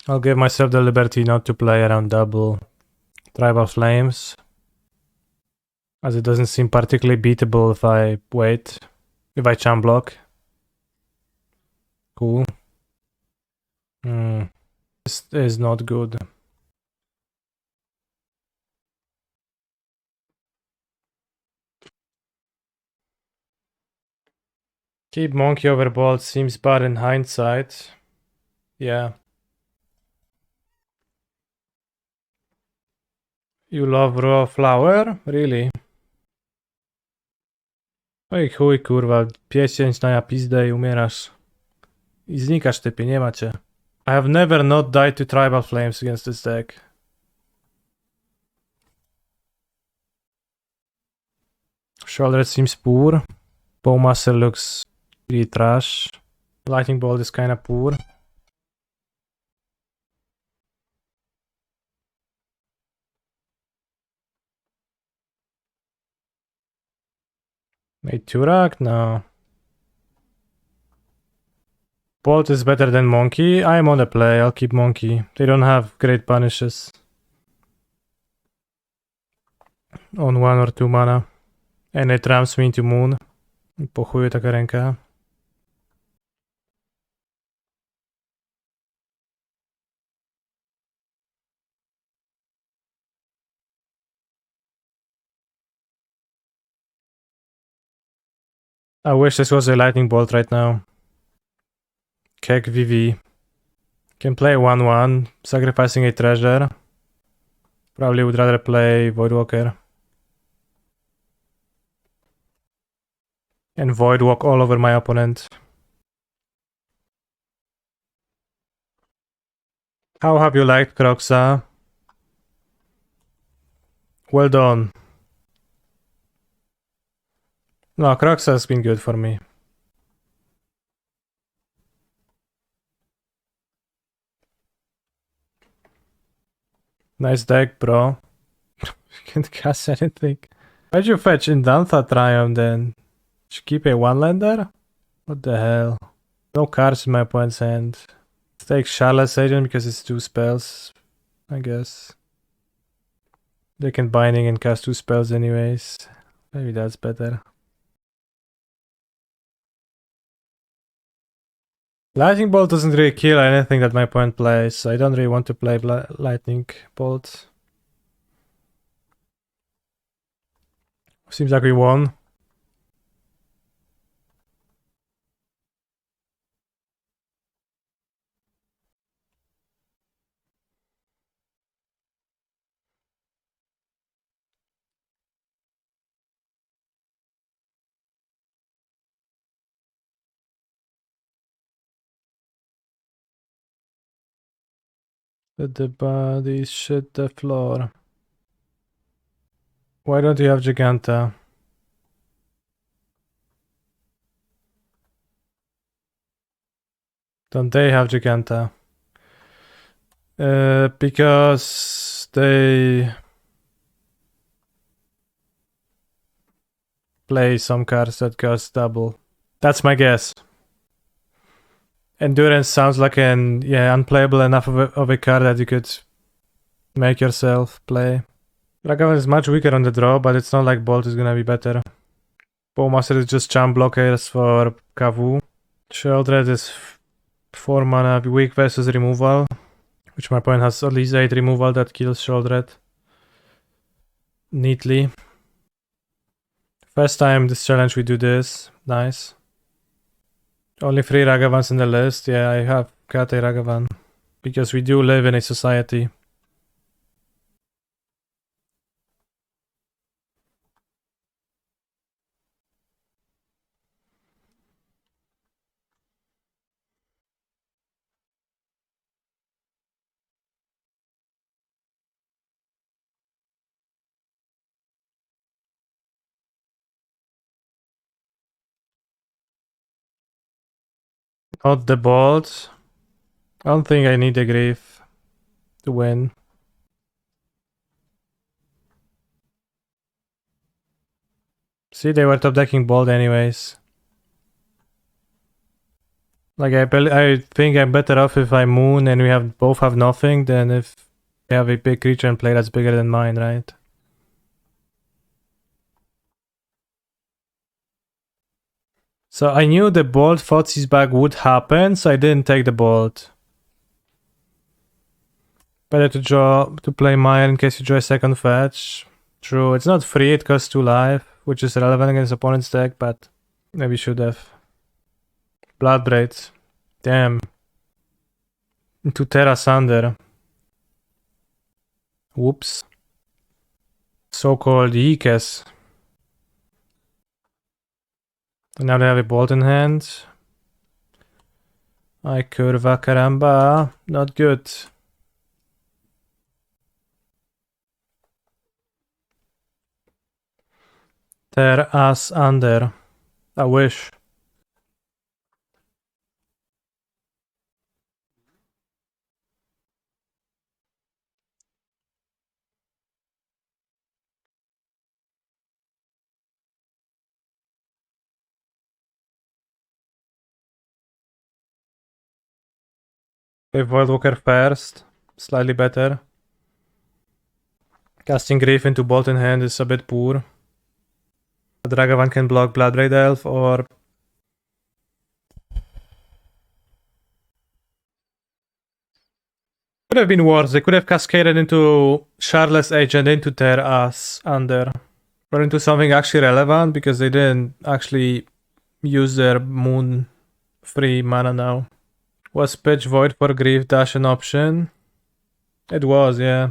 I'll give myself the liberty not to play around double Tribal Flames, as it doesn't seem particularly beatable if I wait, if I champ block. Cool. This is not good. Keep Monkey over Bolt seems bad in hindsight. Yeah. You love raw flower? Really? Oj chuj kurwa, piesięć na pizdę i umierasz. I znikasz typie, nie macie. I have never not died to Tribal Flames against this deck. Sheoldred seems poor. Bowmaster looks pretty trash. Lightning Bolt is kinda poor. Made Tourach? No. Bolt is better than Monkey. I am on the play, I'll keep Monkey. They don't have great punishes. On 1 or 2 mana. And it ramps me into Moon. Po chuju taka ręka. I wish this was a lightning bolt right now. Kek VV. Can play 1-1, sacrificing a treasure. Probably would rather play Voidwalker. And Voidwalk all over my opponent. How have you liked Kroxa? Well done. No, Kroxa has been good for me. Nice deck, bro. You can't cast anything. Why'd you fetch in Dantha Triumph then? Did you keep a one-lander? What the hell? No cards in my opponent's hand. Let's take Chalice Agent because it's 2 spells, I guess. They can Binding and cast 2 spells anyways. Maybe that's better. Lightning Bolt doesn't really kill anything that my opponent plays, so I don't really want to play Lightning Bolt. Seems like we won. Let the bodies shit the floor. Why don't you have Giganta? Don't they have Giganta? Because they play some cards that cost double. That's my guess. Endurance sounds like an unplayable enough of a card that you could make yourself play. Ragavan is much weaker on the draw, but it's not like Bolt is gonna be better. Bowmaster is just champ blockers for Kavu. Sheoldred is 4 mana weak versus removal, which my opponent has at least 8 removal that kills Sheoldred neatly. First time this challenge we do this. Nice. Only 3 Ragavans in the list. Yeah, I have got a Ragavan. Because we do live in a society. Not the bolt. I don't think I need a Grief to win. See, they were top decking bolt anyways. Like, I think I'm better off if I moon and we both have nothing than if we have a big creature and play that's bigger than mine, right? So I knew the bolt Thoughtseize back would happen, so I didn't take the bolt. Better to play Mire in case you draw a second fetch. True, it's not free, it costs 2 life, which is relevant against opponent's deck, but maybe should have. Bloodbraid. Damn. Into Terra Sunder. Whoops. So-called Yikes. Now they have a bolt in hand. I curva caramba. Not good. Tear us under. I wish. Okay, Voidwalker first. Slightly better. Casting Grief into bolt in hand is a bit poor. The Ragavan can block Bloodbraid Elf or... Could have been worse. They could have cascaded into Shardless Agent into Tear Us Under. Or into something actually relevant because they didn't actually use their moon free mana now. Was Pitch Void for Grief Dash an option? It was, yeah.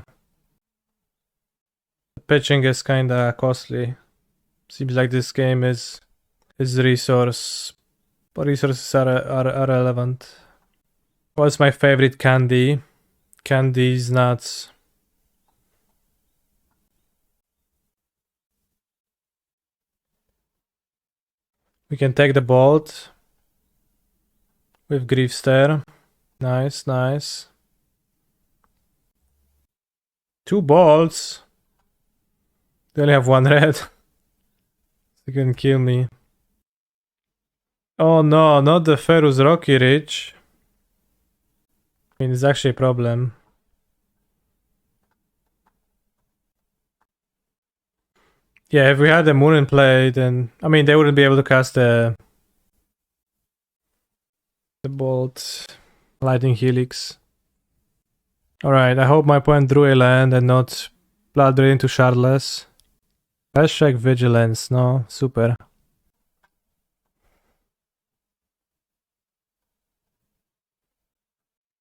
Pitching is kinda costly. Seems like this game is resources are relevant. What's my favorite candy? Candy's nuts. We can take the bolt with Grief Stare. Nice, nice. 2 bolts. They only have 1 red. They can kill me. Oh no, not the Ferrous Rocky Ridge. I mean, it's actually a problem. Yeah, if we had the moon in play, then... I mean, they wouldn't be able to cast the bolt. Lightning Helix. Alright, I hope my opponent drew a land and not Bloodbraid into Shardless. Let's check Vigilance, no? Super.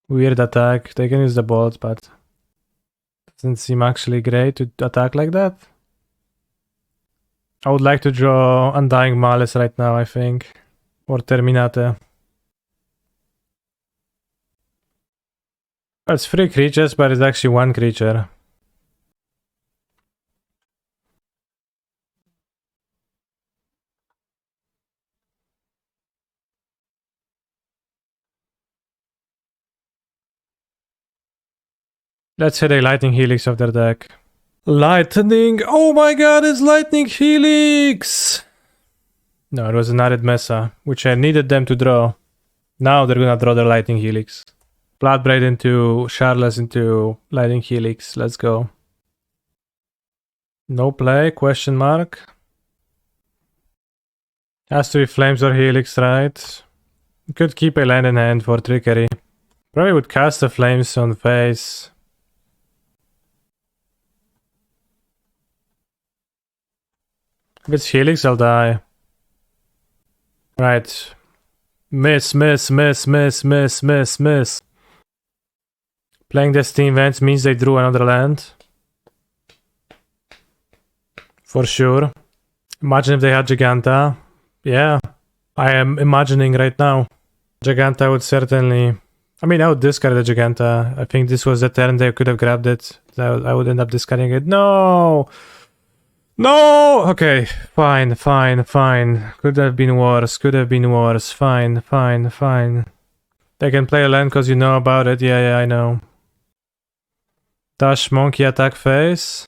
Weird attack. They can use the bolt, but... doesn't seem actually great to attack like that. I would like to draw Undying Malice right now, I think. Or Terminate. It's 3 creatures, but it's actually 1 creature. Let's hit a Lightning Helix of their deck. Lightning! Oh my god, it's Lightning Helix! No, it was an added Mesa, which I needed them to draw. Now they're gonna draw their Lightning Helix. Bloodbraid into Shardless into Lightning Helix. Let's go. No play? Question mark? Has to be Flames or Helix, right? Could keep a land in hand for trickery. Probably would cast the flames on face. If it's Helix, I'll die. Right. Miss. Playing this team events means they drew another land. For sure. Imagine if they had Giganta. Yeah. I am imagining right now. Giganta would certainly... I mean, I would discard the Giganta. I think this was the turn they could have grabbed it. I would end up discarding it. No! No! Okay, fine. Could have been worse. Fine. They can play a land because you know about it. Yeah, I know. Dash, monkey, attack face.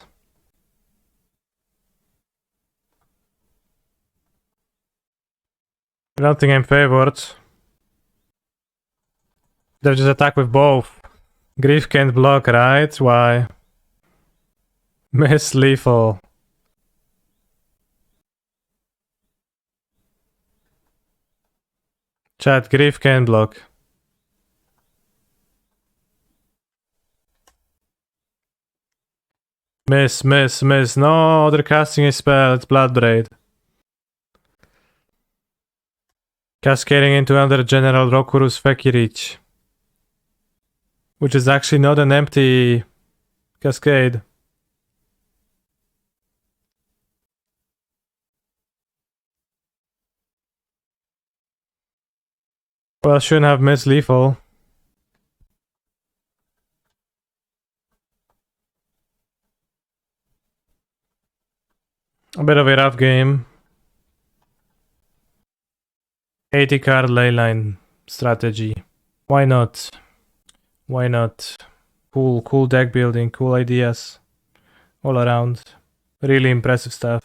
I don't think I'm favored. They'll just attack with both. Grief can't block, right? Why? Miss lethal. Chat, Grief can block. Miss. No, they're casting a spell. It's Bloodbraid. Cascading into another General Rokuru's Feki Reach. Which is actually not an empty cascade. Well, shouldn't have missed lethal. A bit of a rough game. 80 card Leyline strategy. Why not? Cool deck building, cool ideas. All around. Really impressive stuff.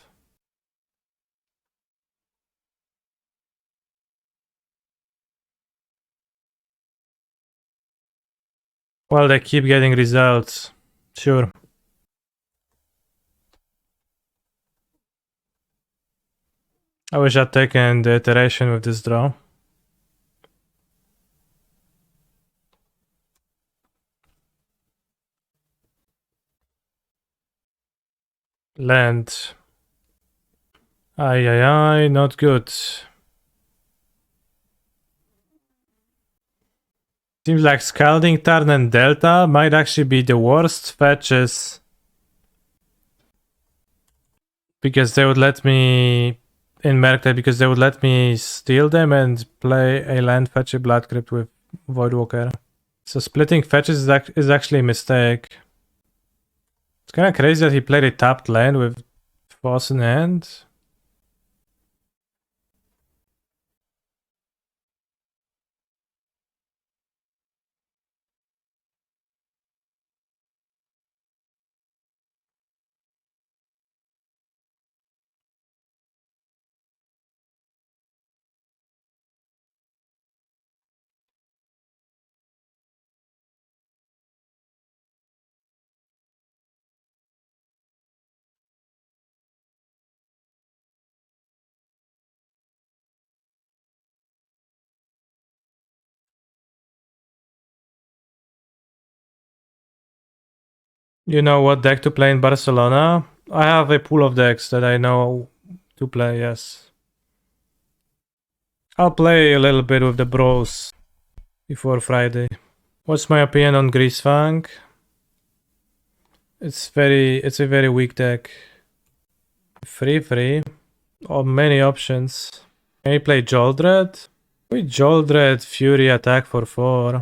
Well, they keep getting results. Sure. I wish I'd taken the iteration with this draw. Land. Ay, not good. Seems like Scalding Tarn and Delta might actually be the worst fetches. Because they would let me... in Merktide, because they would let me steal them and play a land fetch a Blood Crypt with Voidwalker. So splitting fetches is actually a mistake. It's kind of crazy that he played a tapped land with Foss in hand. You know what deck to play in Barcelona? I have a pool of decks that I know to play, yes. I'll play a little bit with the bros before Friday. What's my opinion on Greasefang? It's a very weak deck. Free. Oh, many options. Can you play Sheoldred? With Sheoldred, Fury attack for 4.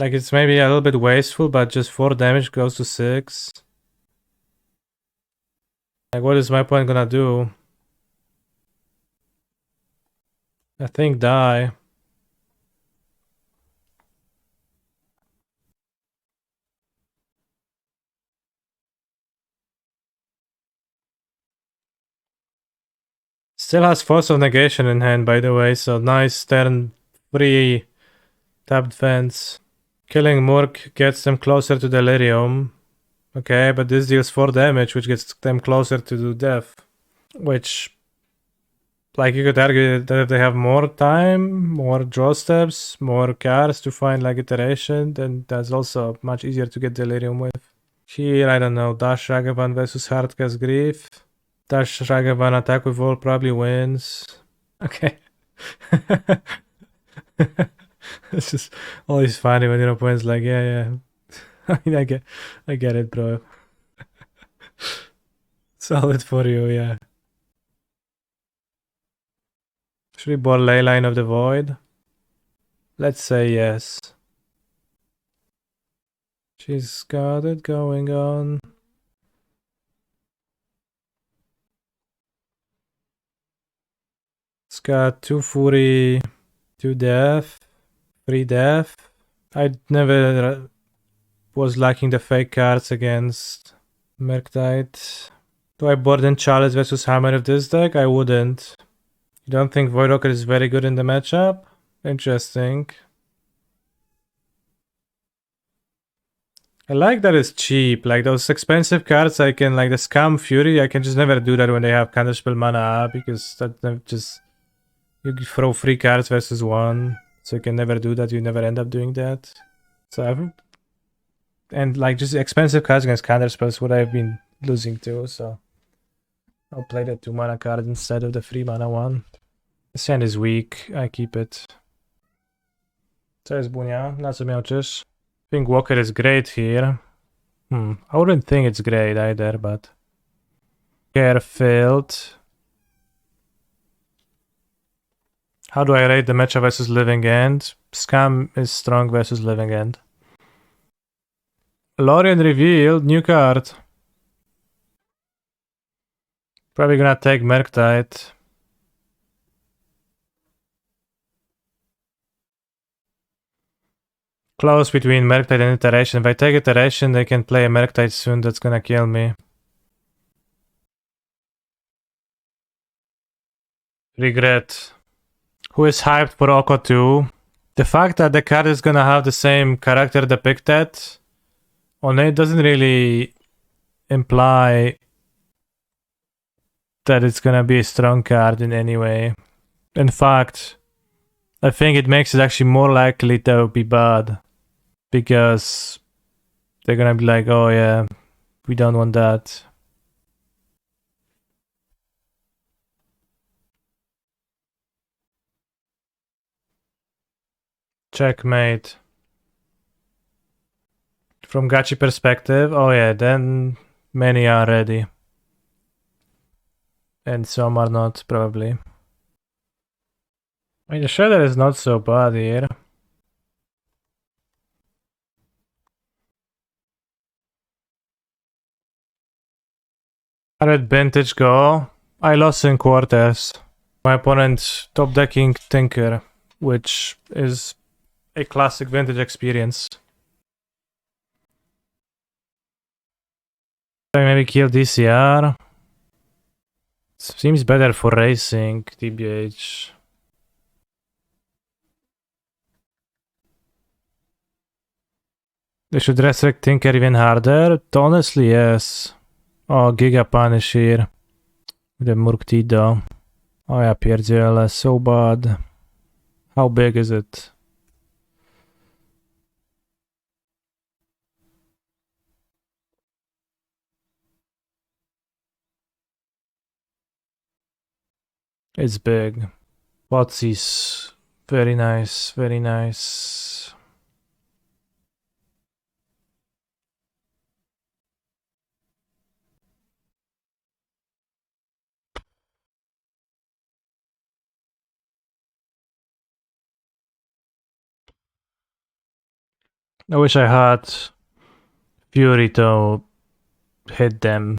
Like, it's maybe a little bit wasteful, but just 4 damage goes to 6. Like, what is my opponent gonna do? I think die. Still has Force of Negation in hand, by the way, so nice turn 3 tapped fence. Killing Murk gets them closer to Delirium. Okay, but this deals 4 damage, which gets them closer to death. Which like you could argue that if they have more time, more draw steps, more cards to find like iteration, then that's also much easier to get Delirium with. Here, I don't know, Dash Ragavan versus Hardcast Grief. Dash Ragavan attack with all probably wins. Okay. It's just always funny when your opponent's like, yeah. I mean, I get it, bro. Solid for you, yeah. Should we board Leyline of the Void? Let's say yes. She's got it going on. It's got 2 Fury, 2 Death, 3 Death. I never was liking the fake cards against Murktide. Do I board in Chalice versus Hammer of this deck? I wouldn't. You don't think Voidwalker is very good in the matchup? Interesting. I like that it's cheap. Like those expensive cards, I can, like the Scam Fury, I can just never do that when they have Counterspell mana because that just, you throw 3 cards versus 1. So you can never do that, you never end up doing that. So and like just expensive cards against Counterspells what I've been losing to, so I'll play the 2 mana card instead of the 3 mana one. This hand is weak, I keep it. Co jest Bunia? Na co miałczysz? I think Walker is great here. I wouldn't think it's great either, but... Carefilled. How do I rate the matchup versus Living End? Scam is strong versus Living End. Lorien revealed, new card. Probably gonna take Murktide. Close between Murktide and Iteration. If I take Iteration, they can play a Murktide soon, that's gonna kill me. Regret. Who is hyped for Oko 2? The fact that the card is gonna have the same character depicted on it doesn't really imply that it's gonna be a strong card in any way. In fact, I think it makes it actually more likely to be bad. Because they're gonna be like, oh yeah, we don't want that. Checkmate. From gacha perspective, oh yeah, then many are ready. And some are not, probably. I mean, the Shredder is not so bad here. How did Vintage go? I lost in quarters. My opponent top decking Tinker, which is a classic Vintage experience. I maybe kill DCR. Seems better for racing, TBH. They should resurrect Tinker even harder? Honestly, yes. O, Giga Punish here. The Murktide. O ja pierdzielę, so bad. How big is it? It's big. Thoughtseize. Very nice, very nice. I wish I had Fury to hit them.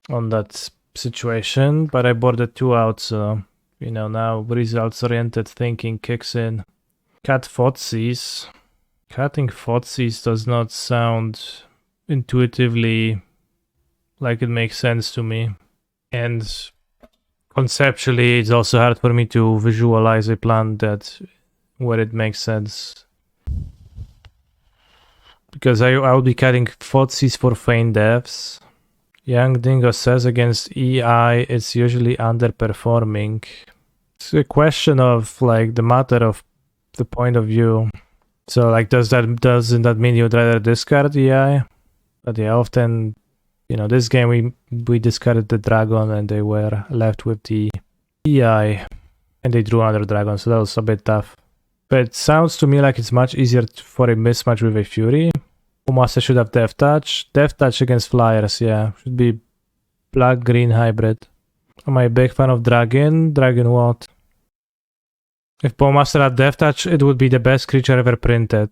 On that situation, but I boarded 2 out, so you know, now results-oriented thinking kicks in. Cut Thoughtseize. Cutting Thoughtseize does not sound intuitively like it makes sense to me. And conceptually, it's also hard for me to visualize a plan that where it makes sense. Because I will be cutting Thoughtseize for Feign Deaths. Young Dingo says against EI it's usually underperforming. It's a question of like the matter of the point of view. So like doesn't that mean you'd rather discard EI? But yeah, often, you know, this game we discarded the dragon and they were left with the EI and they drew another dragon, so that was a bit tough. But it sounds to me like it's much easier for a mismatch with a Fury. Bowmaster should have Death Touch. Death Touch against Flyers, yeah. Should be black-green hybrid. Am I a big fan of Dragon? Dragon what? If Bowmaster had Death Touch, it would be the best creature ever printed.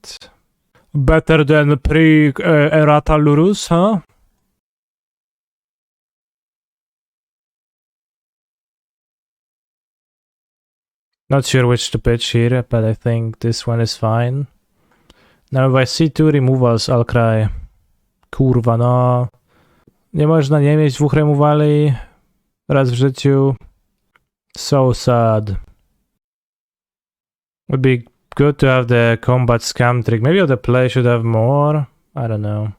Better than pre-Errata Lurus, huh? Not sure which to pitch here, but I think this one is fine. Now if I see two removals, I'll cry. Kurwa, no. Nie można nie mieć dwóch removali raz w życiu. So sad. Would be good to have the combat scam trick. Maybe the play should have more. I don't know.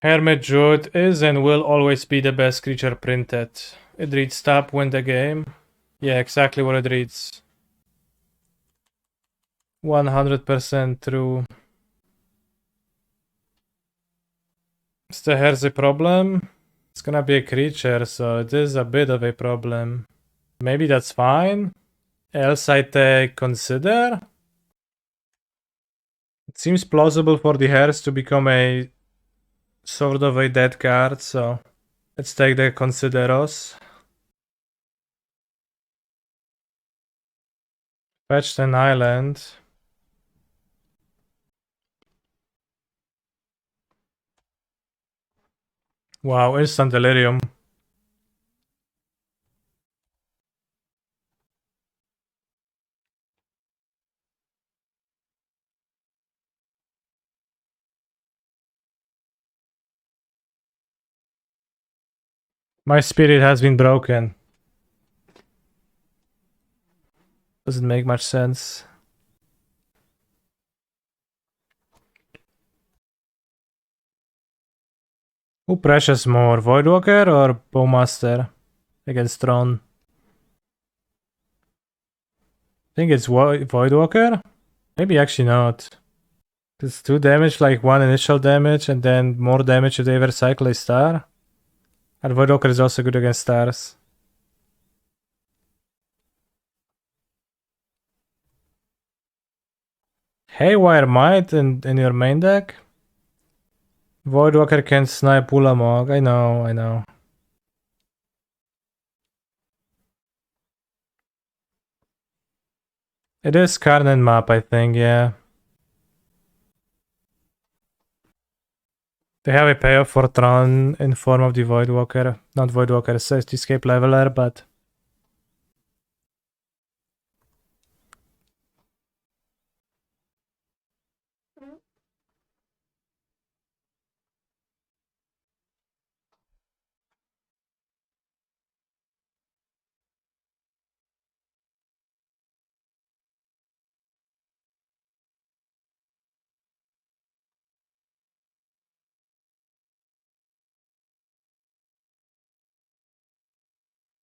Hermit Druid is and will always be the best creature printed. It reads tap, win the game. Yeah, exactly what it reads. 100% true. Is the here's a problem? It's gonna be a creature, so it is a bit of a problem. Maybe that's fine. Else I'd consider. It seems plausible for the Hearse to become a sort of a dead card, so let's take the Consideros. Fetched an island. Wow, instant delirium. My spirit has been broken. Doesn't make much sense. Who pressures more, Voidwalker or Bowmaster against Tron? I think it's Voidwalker? Maybe actually not. It's 2 damage, like 1 initial damage, and then more damage if they ever cycle a star. And Voidwalker is also good against stars. Haywire Might in your main deck? Voidwalker can snipe Ulamog. I know. It is Karnan map, I think, yeah. They have a payoff for Tron in form of the Voidwalker. Not Voidwalker, it's Escape Leveler, but...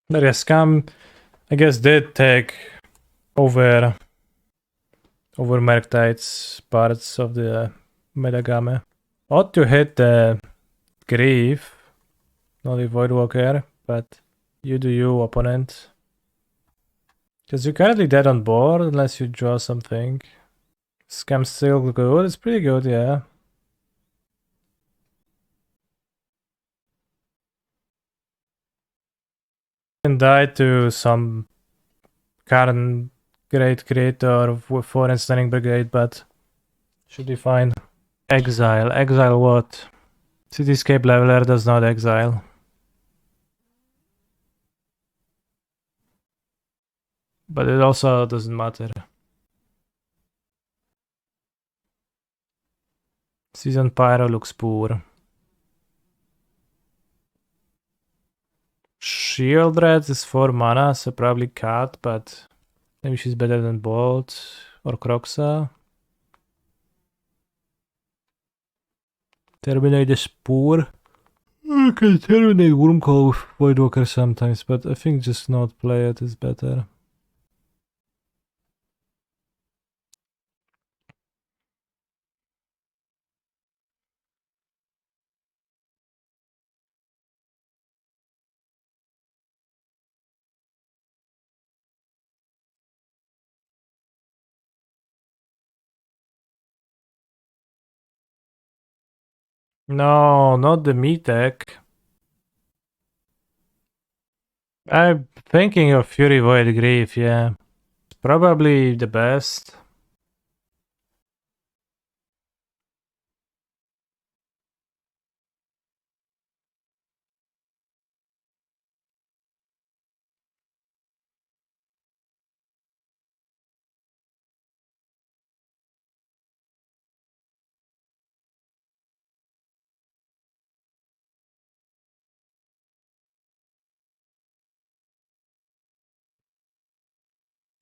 But yeah, Scam, I guess, did take over Murktide parts of the metagame. Ought to hit the Grief, not the Voidwalker, but you do you, opponent. Because you're currently dead on board unless you draw something. Scam's still good, it's pretty good, yeah. Can die to some Karn great creator with 4 and Stunning Brigade, but should be fine. Exile what? Cityscape Leveler does not exile. But it also doesn't matter. Seasoned Pyro looks poor. Sheoldred is 4 mana, so probably Cat, but maybe she's better than Bolt or Kroxa. Terminate is poor. I can terminate Wormcall with Voidwalker sometimes, but I think just not play it is better. No, not the meat deck. I'm thinking of Fury Void Grief, yeah. Probably the best.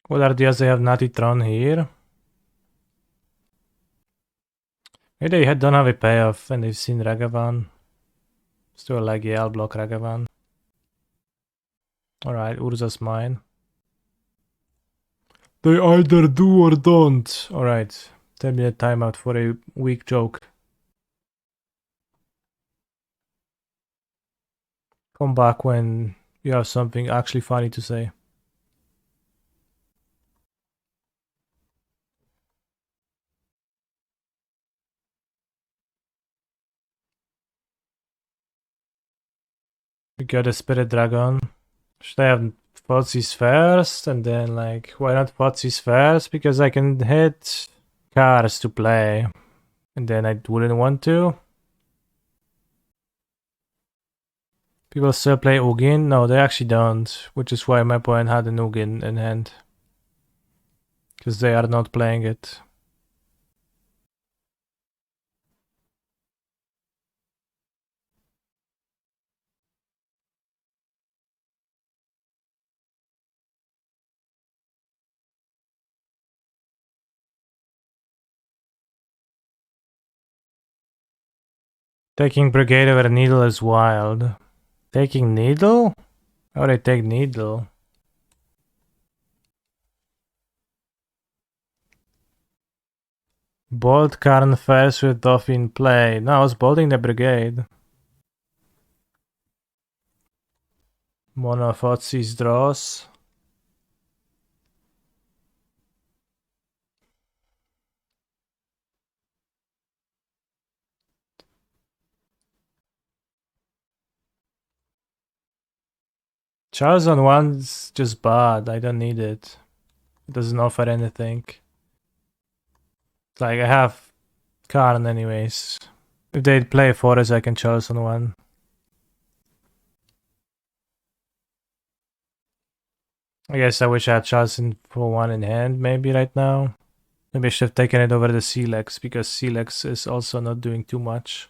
What are the odds they have Natty Tron here? Maybe they don't have a payoff and they've seen Ragavan. Still like, yeah, I'll block Ragavan. Alright, Urza's mine. They either do or don't. Alright, 10-minute timeout for a weak joke. Come back when you have something actually funny to say. We got a Spirit Dragon. Should I have Thoughtseize first? And then, like, why not Thoughtseize first? Because I can hit cards to play. And then I wouldn't want to. People still play Ugin? No, they actually don't. Which is why my opponent had an Ugin in hand. Because they are not playing it. Taking Brigade over Needle is wild. Taking Needle? How would I take Needle? Bolt Karn first with Dauthi in play. No, I was bolting the Brigade. Mono Thoughtseize draws. Chalice on one's just bad. I don't need it. It doesn't offer anything. Like, I have Karn anyways. If they play Forest, I can Chalice on one. I guess I wish I had Chalice for one in hand maybe right now. Maybe I should have taken it over the Sylex because Sylex is also not doing too much.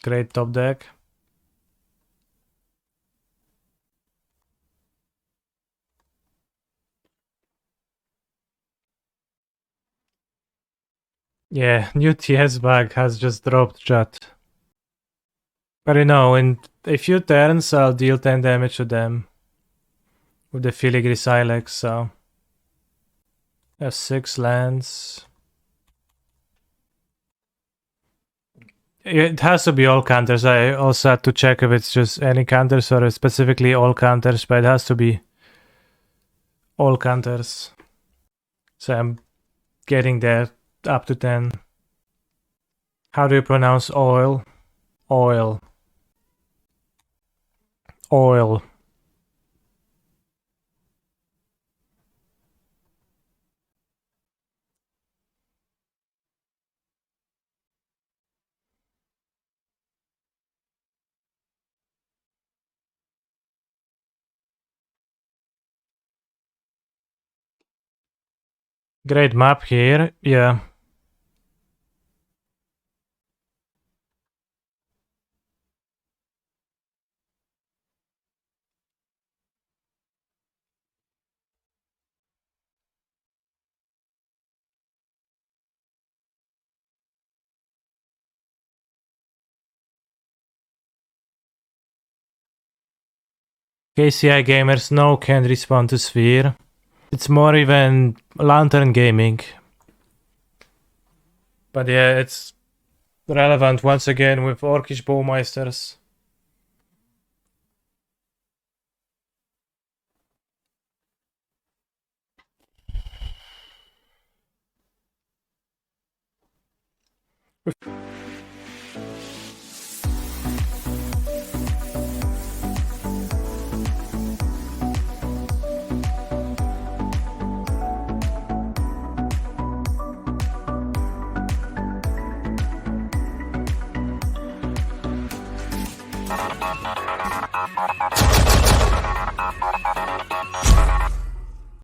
Great top deck. Yeah, new TS bag has just dropped chat. But you know, in a few turns I'll deal 10 damage to them. With the Filigree Sylex, so... I have 6 lands. It has to be all counters. I also had to check if it's just any counters or specifically all counters, but it has to be all counters. So I'm getting there up to 10. How do you pronounce oil? Oil. Oil. Great map here, yeah. KCI gamers no can't respond to Sphere. It's more even Lantern Gaming. But yeah, it's relevant once again with Orcish Bowmasters.